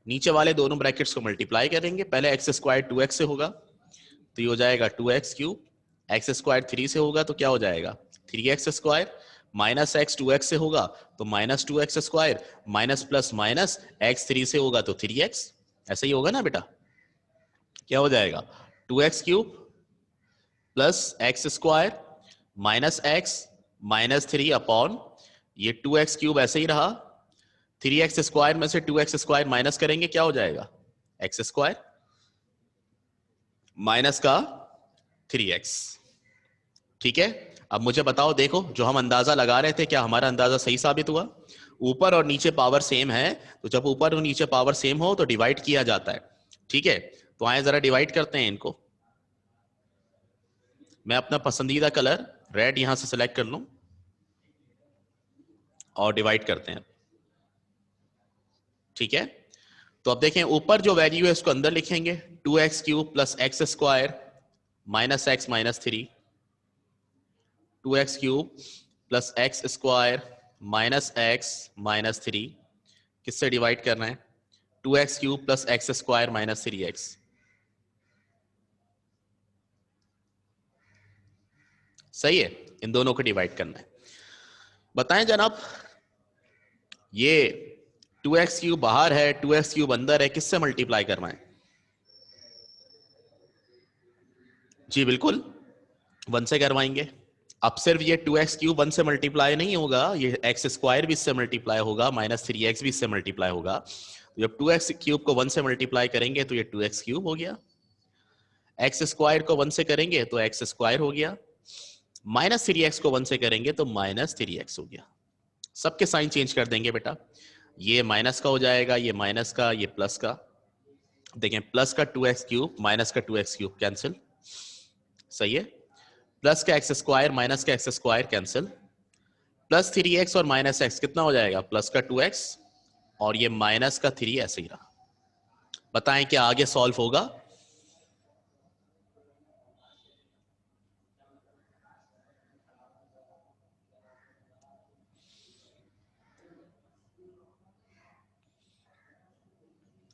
[SPEAKER 1] नीचे वाले दोनों ब्रैकेट्स को मल्टीप्लाई करेंगे, पहले एक्स स्क्वायर 2x से होगा तो ये हो जाएगा 2x³, एक्स स्क्वायर 3 से होगा तो क्या हो जाएगा 3x square, minus x 2x से होगा तो minus 2x square, minus plus minus x 3 से होगा तो 3x, ऐसा ही होगा ना बेटा। क्या हो जाएगा 2x³ plus x square minus x minus 3 upon ये 2x³ ऐसे ही रहा, 3x स्क्वायर में से 2x स्क्वायर माइनस करेंगे क्या हो जाएगा एक्स स्क्वायर माइनस का 3x। ठीक है। अब मुझे बताओ, देखो जो हम अंदाजा लगा रहे थे क्या हमारा अंदाजा सही साबित हुआ? ऊपर और नीचे पावर सेम है, तो जब ऊपर और नीचे पावर सेम हो तो डिवाइड किया जाता है, ठीक है। तो आए जरा डिवाइड करते हैं इनको। मैं अपना पसंदीदा कलर रेड यहां से सिलेक्ट कर लूं और डिवाइड करते हैं, ठीक है। तो अब देखें ऊपर जो वैल्यू है उसको अंदर लिखेंगे, 2x³ plus x square minus x minus 3, 2x³ plus x square minus x minus 3 किससे डिवाइड करना है 2x³ plus x square minus 3x। सही है, इन दोनों को डिवाइड करना है। बताएं जनाब, ये 2x³ बाहर है 2x³ अंदर है, किससे मल्टीप्लाई करना है? जी बिल्कुल 1 से करवाएंगे। अब सिर्फ ये 2x³ 1 से मल्टीप्लाई नहीं होगा, ये एक्स स्क्वायर भी इससे मल्टीप्लाई होगा, माइनस 3x भी इससे मल्टीप्लाई होगा। तो जब 2x³ को 1 से मल्टीप्लाई करेंगे तो ये 2x³ हो गया, एक्स स्क्वायर को 1 से करेंगे तो एक्स स्क्वायर हो गया, माइनस 3x को 1 से करेंगे तो माइनस 3x हो गया। सबके साइन चेंज कर देंगे बेटा, ये माइनस का हो जाएगा, ये माइनस का, ये प्लस का। देखें प्लस का 2x³ माइनस का 2x³ कैंसिल, सही है। प्लस का एक्स स्क्वायर माइनस का x square cancel, plus 3x और माइनस x कितना हो जाएगा प्लस का 2x और ये माइनस का 3 ऐसे ही रहा। बताएं क्या आगे सॉल्व होगा?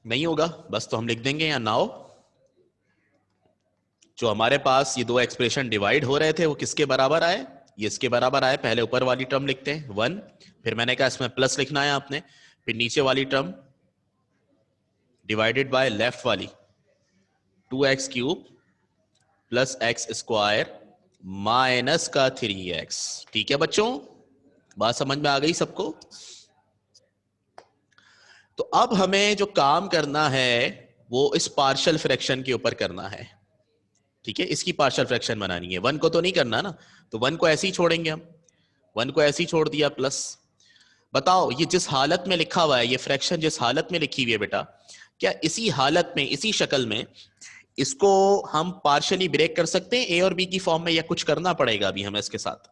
[SPEAKER 1] नहीं होगा, बस तो हम लिख देंगे या नाउ। जो हमारे पास ये दो एक्सप्रेशन डिवाइड हो रहे थे वो किसके बराबर आए? ये इसके बराबर आए। पहले ऊपर वाली टर्म लिखते हैं 1, फिर मैंने कहा इसमें प्लस लिखना है आपने, फिर नीचे वाली टर्म डिवाइडेड बाय लेफ्ट वाली 2x³ plus x square minus का 3x। ठीक है बच्चों, बात समझ में आ गई सबको? तो अब हमें जो काम करना है वो इस पार्शियल फ्रैक्शन के ऊपर करना है, ठीक है। इसकी पार्शियल फ्रैक्शन बनानी है, 1 को तो नहीं करना ना, तो 1 को ऐसे ही छोड़ेंगे हम, 1 को ऐसे ही छोड़ दिया प्लस। बताओ ये जिस हालत में लिखा हुआ है, ये फ्रैक्शन जिस हालत में लिखी हुई है बेटा, क्या इसी हालत में इसी शक्ल में इसको हम पार्शियली ब्रेक कर सकते हैं ए और बी की फॉर्म में, या कुछ करना पड़ेगा अभी हमें इसके साथ?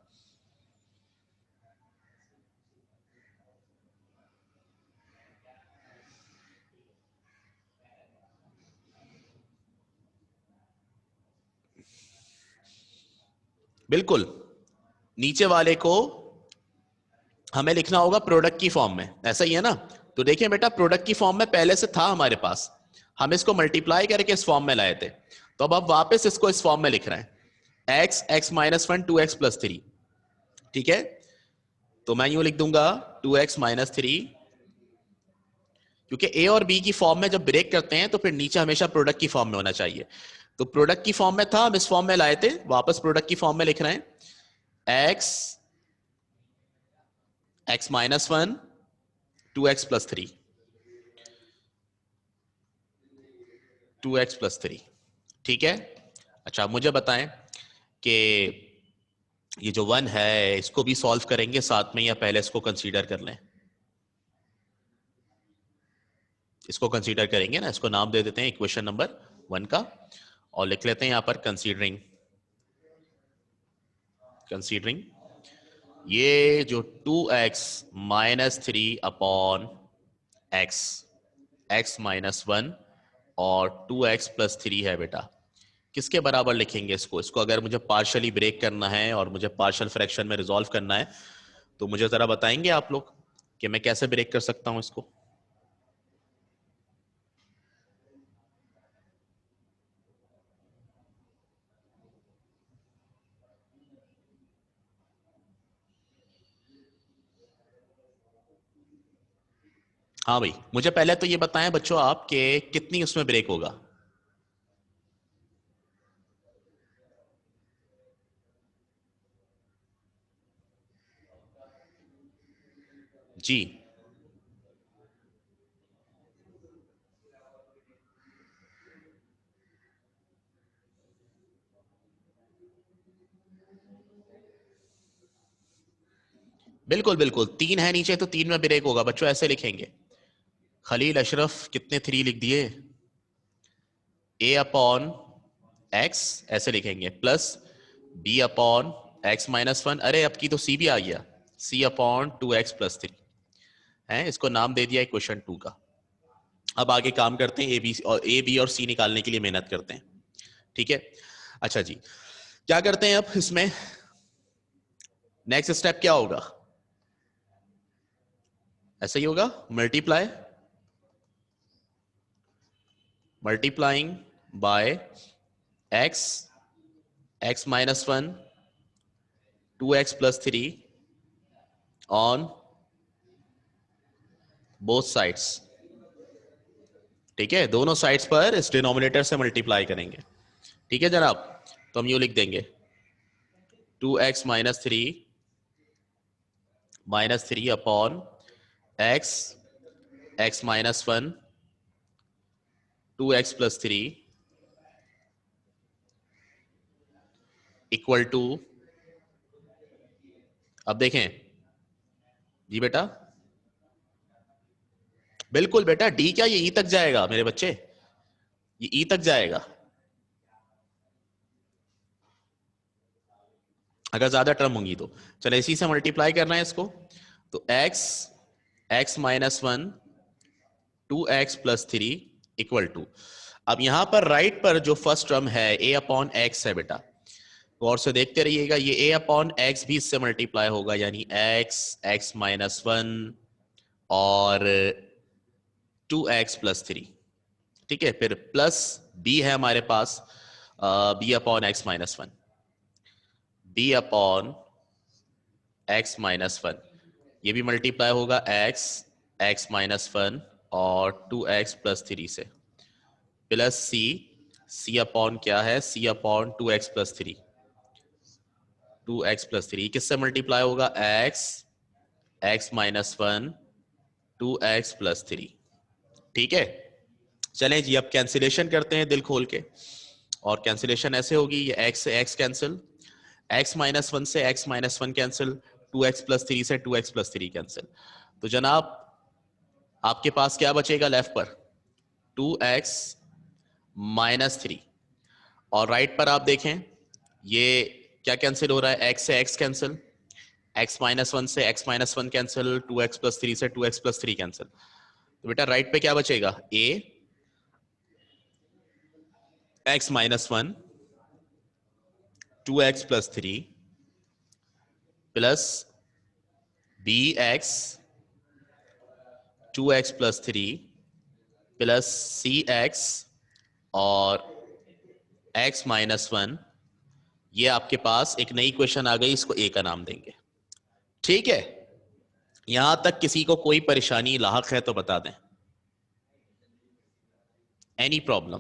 [SPEAKER 1] बिल्कुल, नीचे वाले को हमें लिखना होगा प्रोडक्ट की फॉर्म में, ऐसा ही है ना? तो देखिए बेटा, प्रोडक्ट की फॉर्म में पहले से था हमारे पास, हम इसको मल्टीप्लाई करके इस फॉर्म में लाए थे, तो अब वापस इसको इस फॉर्म में लिख रहे हैं, x x minus one two x plus three. ठीक है, तो मैं यूं लिख दूंगा 2x माइनस थ्री, क्योंकि ए और बी की फॉर्म में जब ब्रेक करते हैं तो फिर नीचे हमेशा प्रोडक्ट की फॉर्म में होना चाहिए। तो प्रोडक्ट की फॉर्म में था, हम इस फॉर्म में लाए थे, वापस प्रोडक्ट की फॉर्म में लिख रहे हैं, x x minus one two x plus three, 2x+3। ठीक है, अच्छा मुझे बताएं कि ये जो वन है इसको भी सॉल्व करेंगे साथ में, या पहले इसको कंसीडर कर लें? इसको कंसीडर करेंगे ना, इसको नाम दे देते हैं इक्वेशन नंबर वन का, और लिख लेते हैं यहां पर कंसीडरिंग, कंसीडरिंग ये जो 2x minus three upon x, x minus one और 2x+3 है बेटा, किसके बराबर लिखेंगे इसको? इसको अगर मुझे पार्शियली ब्रेक करना है और मुझे पार्शियल फ्रैक्शन में रिजॉल्व करना है, तो मुझे जरा बताएंगे आप लोग कि मैं कैसे ब्रेक कर सकता हूं इसको? हाँ भाई, मुझे पहले तो ये बताएं बच्चों आप कि कितनी उसमें ब्रेक होगा? जी, बिल्कुल बिल्कुल, तीन है नीचे तो तीन में ब्रेक होगा बच्चों, ऐसे लिखेंगे। खलील अशरफ कितने थ्री लिख दिए? ए अपॉन एक्स ऐसे लिखेंगे, plus B upon x minus one, अरे अब की तो सी भी आ गया, सी अपॉन 2x+3 है, इसको नाम दे दिया क्वेश्चन टू का। अब आगे काम करते हैं, ए बी और सी निकालने के लिए मेहनत करते हैं। ठीक है, अच्छा जी, क्या करते हैं अब इसमें? नेक्स्ट स्टेप क्या होगा? ऐसा ही होगा, multiply, multiplying by x x minus one 2x+3 on both sides. ठीक है, दोनों साइड्स पर इस डिनोमिनेटर से मल्टीप्लाई करेंगे। ठीक है जनाब, तो हम यूं लिख देंगे 2x-3 upon x x minus one 2x+3 equal to, अब देखें जी बेटा, बिल्कुल बेटा, डी क्या ये ई तक जाएगा मेरे बच्चे, ये ई तक जाएगा अगर ज्यादा टर्म होंगी तो। चलो इसी से मल्टीप्लाई करना है इसको, तो x x minus one 2x+3 equal to, अब यहां पर राइट पर जो फर्स्ट टर्म है a अपॉन एक्स है बेटा, गौर से देखते रहिएगा, ये a अपॉन एक्स भी इससे मल्टीप्लाई होगा, यानी x एक्स माइनस वन और 2x+3। ठीक है, फिर प्लस b है हमारे पास, b upon x minus one, b upon x minus one, ये भी मल्टीप्लाई होगा x एक्स माइनस वन और 2x+3 से, प्लस सी अपॉन क्या है, सी अपॉन 2x+3, 2x+3 किससे मल्टीप्लाई होगा, x x minus one 2x+3। ठीक है, चलें जी, अब कैंसिलेशन करते हैं दिल खोल के, और कैंसिलेशन ऐसे होगी, ये x से x cancel, x minus one से x minus one cancel, 2x+3 से 2x+3 कैंसिल, तो जनाब आपके पास क्या बचेगा लेफ्ट पर, 2x माइनस थ्री, और राइट पर आप देखें ये क्या कैंसिल हो रहा है, x से x कैंसिल, x-1 से x-1 कैंसिल, 2x + 3 से 2x + 3 कैंसिल। तो बेटा राइट पे क्या बचेगा, a x-1 2x + 3 plus bx 2x + 3 plus cx और x-1। ये आपके पास एक नई क्वेश्चन आ गई, इसको a का नाम देंगे। ठीक है, यहां तक किसी को कोई परेशानी लाहक है तो बता दें, एनी प्रॉब्लम?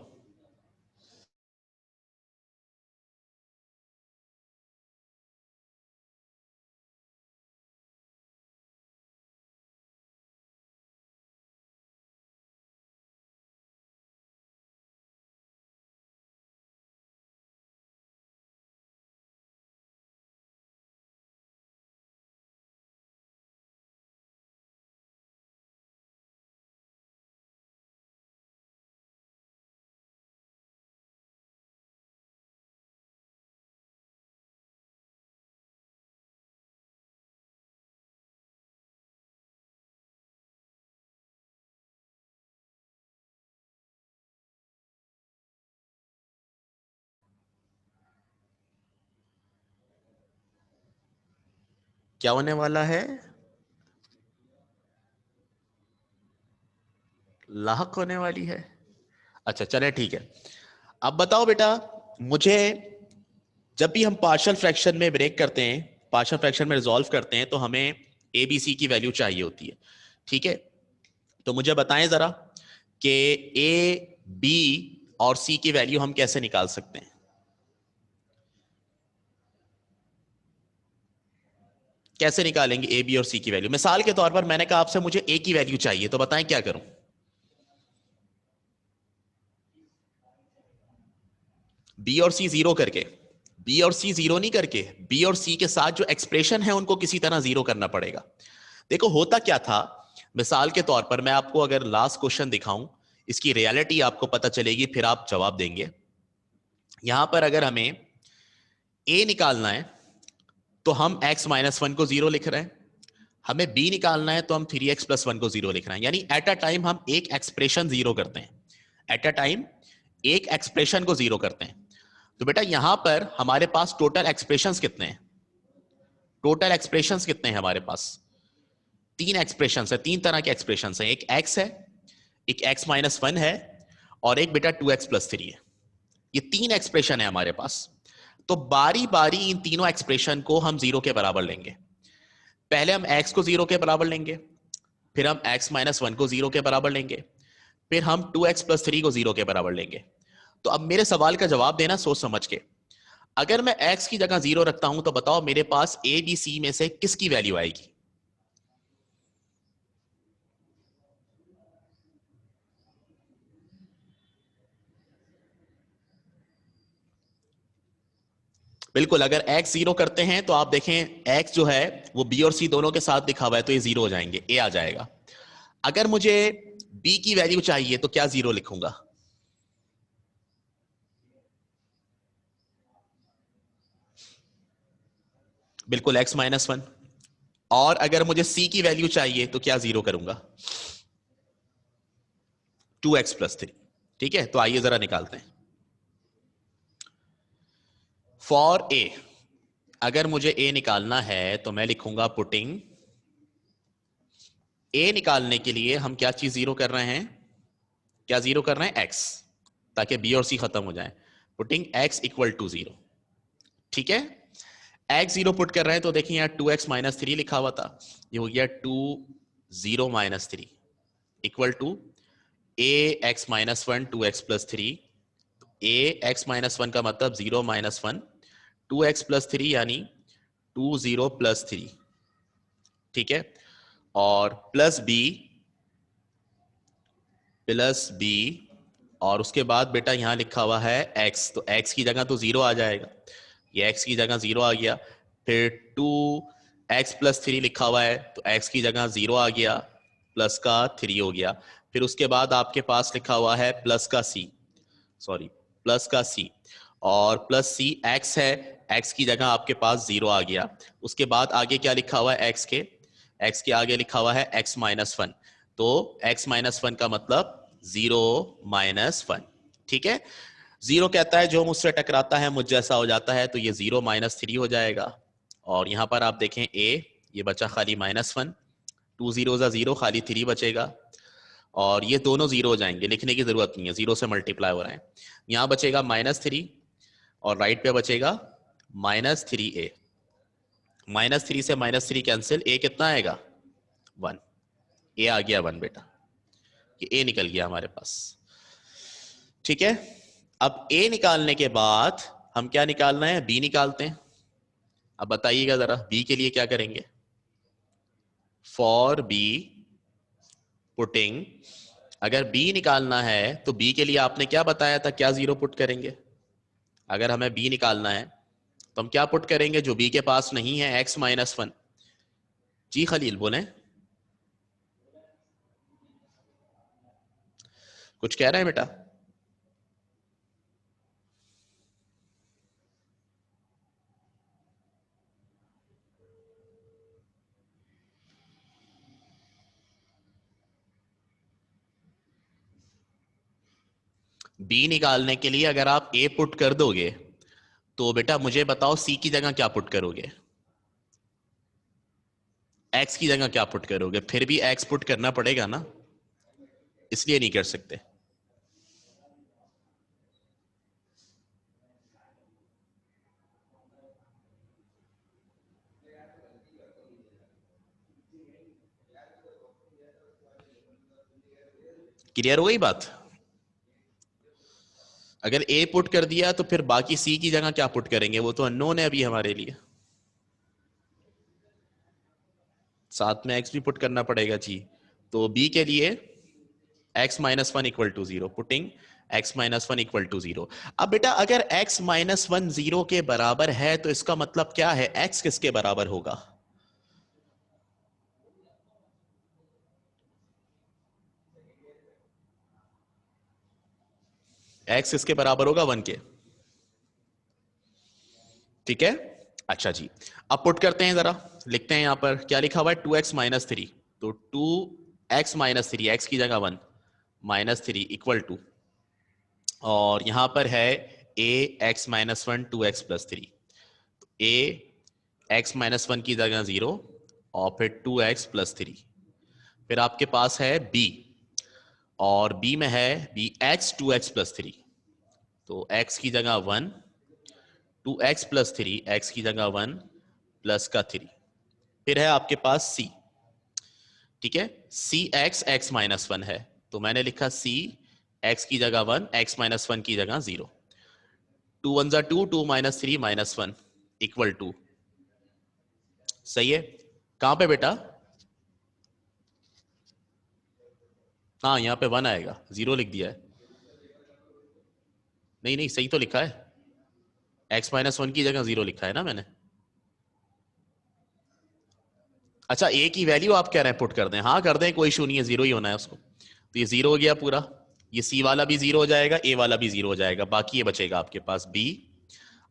[SPEAKER 1] क्या होने वाला है, लाहक होने वाली है। अच्छा चले ठीक है, अब बताओ बेटा मुझे, जब भी हम पार्शियल फ्रैक्शन में ब्रेक करते हैं, पार्शियल फ्रैक्शन में रिजॉल्व करते हैं, तो हमें ए बी सी की वैल्यू चाहिए होती है। ठीक है, तो मुझे बताएं जरा कि ए बी और सी की वैल्यू हम कैसे निकाल सकते हैं। कैसे निकालेंगे ए बी और सी की वैल्यू? मिसाल के तौर पर मैंने कहा आपसे मुझे ए की वैल्यू चाहिए, तो बताएं क्या करूं। बी और सी जीरो करके, बी और सी जीरो नहीं करके, बी और सी के साथ जो एक्सप्रेशन है उनको किसी तरह जीरो करना पड़ेगा। देखो होता क्या था, मिसाल के तौर पर मैं आपको अगर लास्ट क्वेश्चन दिखाऊं, इसकी रियलिटी आपको पता चलेगी, फिर आप जवाब देंगे। यहां पर अगर हमें ए निकालना है तो हम x-1 को जीरो लिख रहे हैं, हमें b निकालना है तो हम 3x+1 को जीरो लिख रहे हैं। यानी एट अ टाइम हम एक एक्सप्रेशन जीरो करते हैं, एट अ टाइम एक एक्सप्रेशन को जीरो करते हैं। तो बेटा यहां पर हमारे पास टोटल एक्सप्रेशंस कितने हैं, टोटल एक्सप्रेशंस कितने हैं हमारे पास? तीन एक्सप्रेशंस है, तीन तरह के एक्सप्रेशंस हैं, एक x है, एक x-1 है, और एक बेटा 2x+3 है। ये तीन एक्सप्रेशन है हमारे पास। तो बारी बारी इन तीनों एक्सप्रेशन को हम जीरो के बराबर लेंगे। पहले हम x को जीरो के बराबर लेंगे, फिर हम x-1 को जीरो के बराबर लेंगे, फिर हम 2x+3 को जीरो के बराबर लेंगे। तो अब मेरे सवाल का जवाब देना सोच समझ के। अगर मैं x की जगह जीरो रखता हूं तो बताओ मेरे पास a b c में से किसकी वैल्यू आएगी? बिल्कुल, अगर x जीरो करते हैं तो आप देखें x जो है वो b और c दोनों के साथ लिखा हुआ है, तो ये जीरो हो जाएंगे, a आ जाएगा। अगर मुझे b की वैल्यू चाहिए तो क्या जीरो लिखूंगा? बिल्कुल x-1। और अगर मुझे c की वैल्यू चाहिए तो क्या जीरो करूंगा? 2x+3। ठीक है, तो आइए जरा निकालते हैं। फॉर a, अगर मुझे a निकालना है तो मैं लिखूंगा पुटिंग a निकालने के लिए हम क्या चीज जीरो कर रहे हैं, क्या जीरो कर रहे हैं? x, ताकि b और c खत्म हो जाए। Putting x = 0। ठीक है, x जीरो पुट कर रहे हैं तो देखिए यहां 2x-3 लिखा हुआ था, ये हो गया 2 0 - 3 equal to a(x-1 2x+3). a(x-1) का मतलब 0 - 1, 2x+3 यानी 2 0 + 3। ठीक है, और प्लस b और उसके बाद बेटा यहां लिखा हुआ है x, तो x की जगह तो जीरो आ जाएगा, ये x की जगह जीरो आ गया। फिर 2x+3 लिखा हुआ है तो x की जगह जीरो आ गया, प्लस का 3 हो गया। फिर उसके बाद आपके पास लिखा हुआ है प्लस का c, और प्लस सी एक्स है, एक्स की जगह आपके पास 0 आ गया। उसके बाद आगे क्या लिखा हुआ है एक्स के आगे लिखा हुआ है x माइनस वन। तो x माइनस वन का मतलब 0 माइनस वन। ठीक है, 0 कहता है जो मुझसे टकराता है मुझ जैसा हो जाता है, तो ये 0 माइनस थ्री हो जाएगा। और यहां पर आप देखें a, ये बचा खाली माइनस वन, 2 0 0, खाली 3 बचेगा। और ये दोनों 0 हो जाएंगे, लिखने की जरूरत नहीं है, 0 से मल्टीप्लाई हो रहे हैं। यहां बचेगा माइनस थ्री और राइट पे बचेगा माइनस थ्री ए। माइनस थ्री से माइनस थ्री कैंसिल, ए कितना आएगा 1। ए आ गया 1 बेटा, ये ए निकल गया हमारे पास। ठीक है, अब ए निकालने के बाद हम क्या निकालना है, बी निकालते हैं। अब बताइएगा जरा बी के लिए क्या करेंगे। फॉर बी पुटिंग, अगर बी निकालना है तो बी के लिए आपने क्या बताया था, क्या 0 पुट करेंगे। अगर हमें बी निकालना है तो हम क्या पुट करेंगे जो बी के पास नहीं है, एक्स माइनस वन। जी खलील बोले, कुछ कह रहे हैं बेटा। बी निकालने के लिए अगर आप ए पुट कर दोगे तो बेटा मुझे बताओ सी की जगह क्या पुट करोगे, एक्स की जगह क्या पुट करोगे। फिर भी एक्स पुट करना पड़ेगा ना, इसलिए नहीं कर सकते। क्लियर हो गई बात। अगर ए पुट कर दिया तो फिर बाकी सी की जगह क्या पुट करेंगे, वो तो अननोन है अभी हमारे लिए। साथ में एक्स भी पुट करना पड़ेगा जी। तो बी के लिए x minus one equal to zero, putting x minus one equal to zero. अब बेटा अगर एक्स माइनस वन 0 के बराबर है तो इसका मतलब क्या है, एक्स किसके बराबर होगा। एक्स किसके बराबर होगा, 1 के। ठीक है, अच्छा जी। अब पुट करते हैं जरा, लिखते हैं यहां पर क्या लिखा हुआ है, 2x माइनस थ्री। तो 2x माइनस थ्री, एक्स की जगह 1 माइनस थ्री इक्वल टू, और यहां पर है a x minus one 2x plus three. a x minus one की जगह 0 और फिर 2x प्लस थ्री। फिर आपके पास है b, और b में है b x 2x plus three. तो x की जगह 1, 2x प्लस थ्री, एक्स की जगह 1 प्लस का 3। फिर है आपके पास c। ठीक है, सी एक्स एक्स माइनस वन है, तो मैंने लिखा सी एक्स की जगह 1, एक्स माइनस वन की जगह 0। 2 1 2, 2 minus three minus one equal to, सही है। कहां पे बेटा, हाँ यहां पे 1 आएगा, 0 लिख दिया है। नहीं नहीं, सही तो लिखा है, एक्स माइनस वन की जगह 0 लिखा है ना मैंने। अच्छा, ए की वैल्यू आप कह रहे हैं पुट कर दें, हाँ कर दें, कोई इशू नहीं है, 0 ही होना है उसको। तो ये 0 हो गया पूरा, ये सी वाला भी 0 हो जाएगा, ए वाला भी 0 हो जाएगा, बाकी ये बचेगा आपके पास बी।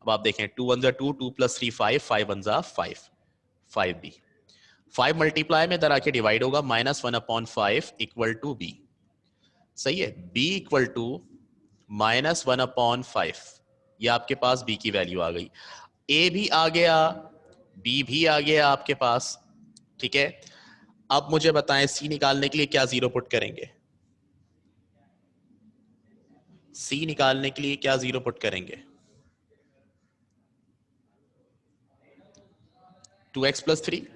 [SPEAKER 1] अब आप देखें 2 1 2, 2 प्लस थ्री 5, 5 1 5, 5 बी। 5 मल्टीप्लाई में इधर आके डिवाइड होगा, minus one upon five equal to B. सही है, B equal to minus one upon five. ये आपके पास बी की वैल्यू आ गई, ए भी आ गया, बी भी आ गया आपके पास। ठीक है, अब मुझे बताएं सी निकालने के लिए क्या 0 पुट करेंगे, सी निकालने के लिए क्या 0 पुट करेंगे। 2x plus three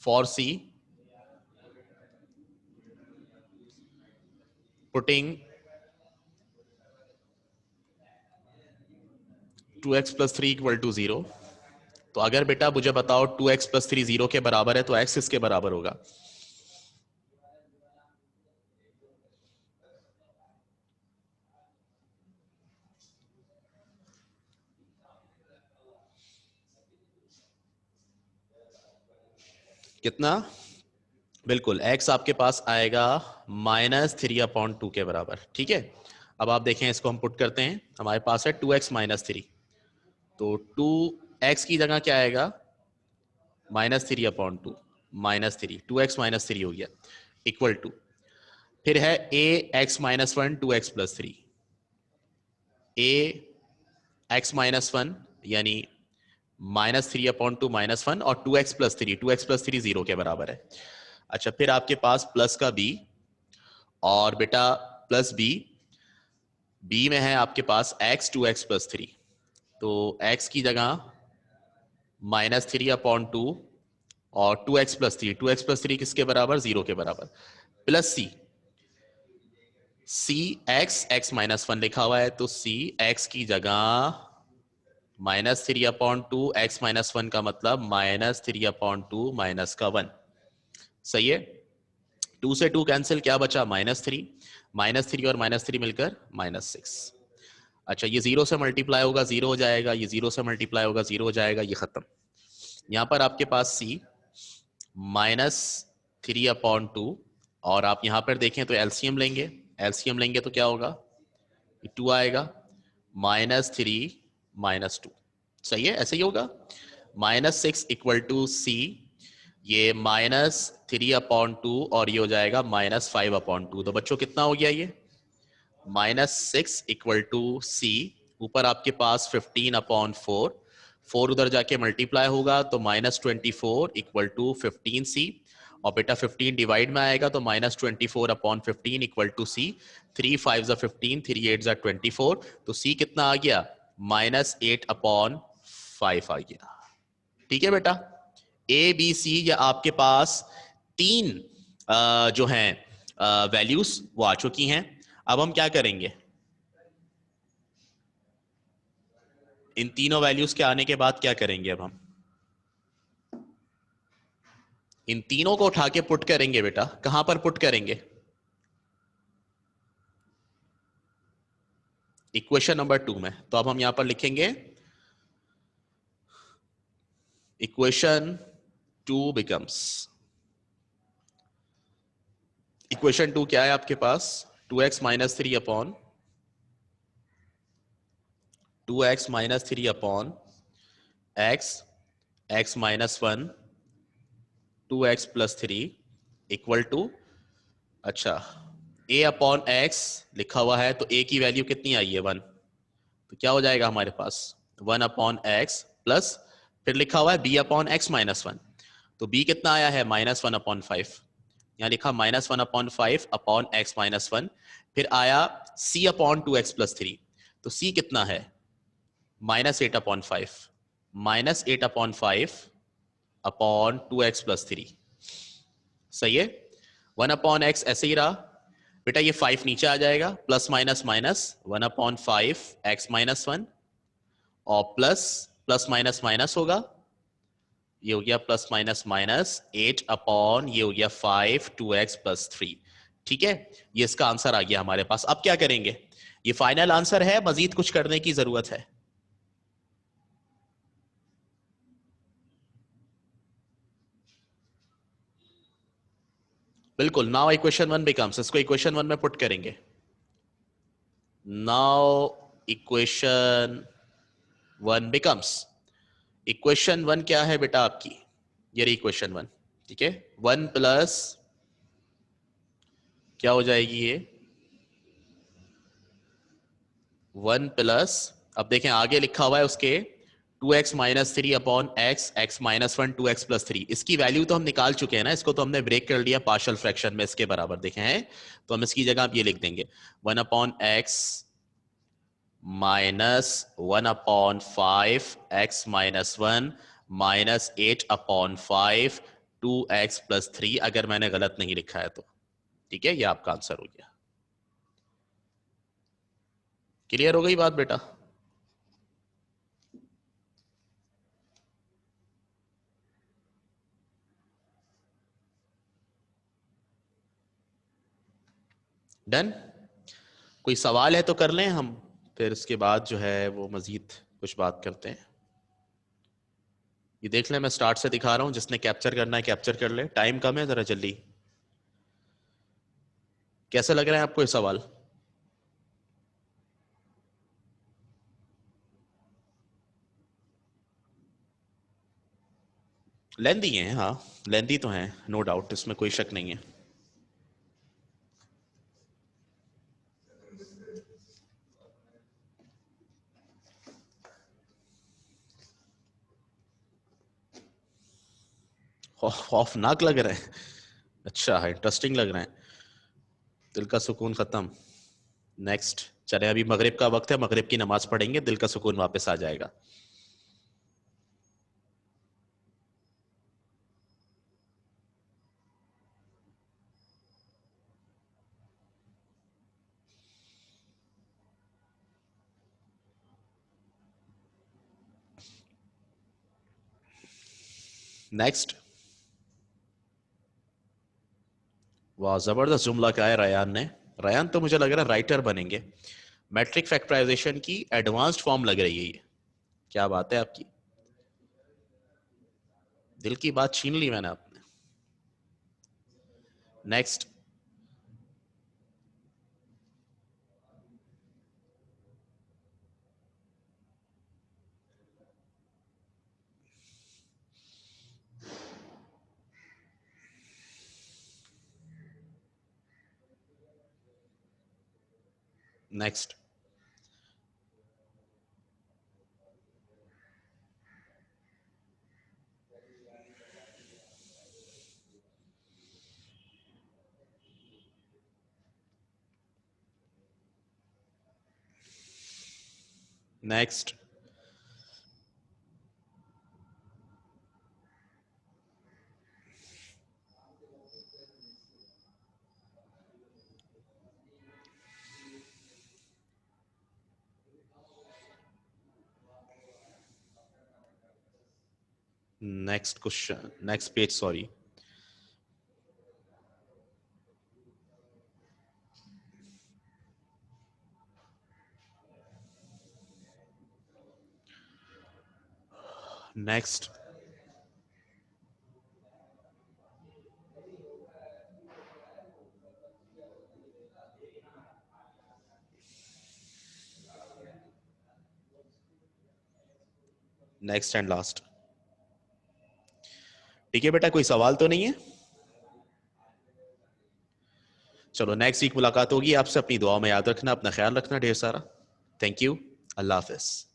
[SPEAKER 1] for C, putting 2x plus three equal to 0। तो अगर बेटा मुझे बताओ 2x प्लस थ्री 0 के बराबर है तो x किसके बराबर होगा। कितना, बिल्कुल x आपके पास आएगा माइनस थ्री अपॉन टू के बराबर। ठीक है, अब आप देखें, इसको हम पुट करते हैं, हमारे पास है 2x माइनस थ्री, तो 2x की जगह क्या आएगा, -3/2, -3, 2x माइनस थ्री हो गया, इक्वल टू, फिर है ax-1 2x+3, ax-1 यानी -3/2 -1 और 2x+3, 2x+3 0 के बराबर है। अच्छा, फिर आपके पास प्लस का b, और बेटा प्लस b में है आपके पास x 2x+3, तो x की जगह -3/2 और 2x+3, 2x+3 किसके बराबर, 0 के बराबर, प्लस c x-1 लिखा हुआ है, तो c x की जगह -3/2 x-1 का मतलब -3/2 माइनस का 1, सही है। 2 से 2 कैंसिल, क्या बचा, -3, -3 और -3 मिलकर -6। अच्छा, ये 0 से मल्टीप्लाई होगा 0 हो जाएगा, ये 0 से मल्टीप्लाई होगा 0 हो जाएगा, ये खत्म। यहां पर आपके पास c -3/2, और आप यहां पर देखें तो एलसीएम लेंगे, एलसीएम लेंगे तो क्या होगा, 2 आएगा, -3 -2, सही है, ऐसे ही होगा। -6 इक्वल टू सी, ये -3/2 और ये हो जाएगा -5/2, तो बच्चों कितना हो गया, ये -6 इक्वल टू सी, ऊपर आपके पास 15/4, 4 उधर जाके मल्टीप्लाई होगा तो -24 इक्वल टू 15c, और बेटा 15 डिवाइड में आएगा तो -24/15 इक्वल टू सी, 3 5 15, 3 8 24, तो सी कितना आ गया, -8/5 आ गया। ठीक है बेटा, ए बी सी या आपके पास 3 जो हैं वैल्यूज वो आ चुकी हैं। अब हम क्या करेंगे, इन तीनों वैल्यूज के आने के बाद क्या करेंगे, अब हम इन तीनों को उठा के पुट करेंगे बेटा, कहां पर पुट करेंगे, इक्वेशन नंबर 2 में। तो अब हम यहां पर लिखेंगे इक्वेशन 2 बिकम्स, इक्वेशन 2 क्या है आपके पास, 2x-3 upon 2x-3 upon x x-1 2x+3 equal to, अच्छा a अपॉन x लिखा हुआ है, तो a की वैल्यू कितनी आई है, 1, तो क्या हो जाएगा हमारे पास 1/x प्लस, फिर लिखा हुआ है b अपॉन x-1, तो b कितना आया है -1/5, यहाँ लिखा -1/5 अपॉन x-1, फिर आया c अपॉन 2x+3, तो c कितना है -8/5, -8/5 अपॉन 2x+3, सही है। 1/x ऐसे ही रहा बेटा, ये 5 नीचे आ जाएगा, प्लस माइनस माइनस 1/5 x-1, और प्लस प्लस माइनस माइनस होगा, ये हो गया प्लस माइनस माइनस 8 अपॉन, ये हो गया 5 2x+3। ठीक है, ये इसका आंसर आ गया हमारे पास। अब क्या करेंगे, ये फाइनल आंसर है, मजीद कुछ करने की जरूरत है, बिल्कुल। नाउ इक्वेशन 1 बिकम्स, इसको इक्वेशन 1 में पुट करेंगे। नाउ इक्वेशन 1 बिकम्स, इक्वेशन 1 क्या है बेटा आपकी, ये रही इक्वेशन 1, ठीक है। 1 प्लस क्या हो जाएगी ये, 1 प्लस, अब देखें आगे लिखा हुआ है उसके 2x-3 upon x x-1 2x+3, इसकी वैल्यू तो हम निकाल चुके हैं ना, इसको तो हमने ब्रेक कर लिया पार्शियल फ्रैक्शन में, इसके बराबर देखें हैं, तो हम इसकी जगह आप ये लिख देंगे 1/x -1/5 x-1 -8/5 2x+3, अगर मैंने गलत नहीं लिखा है तो। ठीक है, ये आपका आंसर हो गया। क्लियर हो गई बात बेटा, डन। कोई सवाल है तो कर लें हम, फिर उसके बाद जो है वो मजीद कुछ बात करते हैं। ये देख लें, मैं स्टार्ट से दिखा रहा हूं, जिसने कैप्चर करना है कैप्चर कर ले, टाइम कम है, जरा जल्दी। कैसे लग रहा है आपको ये सवाल, लेंदी हैं, हाँ लेंदी तो हैं, नो डाउट, इसमें कोई शक नहीं है। खौफनाक लग रहे हैं। अच्छा है, इंटरेस्टिंग लग रहे हैं। दिल का सुकून खत्म। नेक्स्ट चले, अभी मगरिब का वक्त है, मगरिब की नमाज पढ़ेंगे, दिल का सुकून वापस आ जाएगा। नेक्स्ट। वाह, जबरदस्त जुमला क्या है रयान ने। रयान तो मुझे लग रहा है राइटर बनेंगे। मैट्रिक फैक्टराइजेशन की एडवांस्ड फॉर्म लग रही है ये। क्या बात है आपकी। दिल की बात छीन ली मैंने आपने। Next. Next. Next. Next question, next page, sorry. Next. Next and last. ठीक है बेटा, कोई सवाल तो नहीं है। चलो नेक्स्ट वीक मुलाकात होगी आपसे, अपनी दुआ में याद रखना, अपना ख्याल रखना ढेर सारा। Thank you. Allah Hafiz.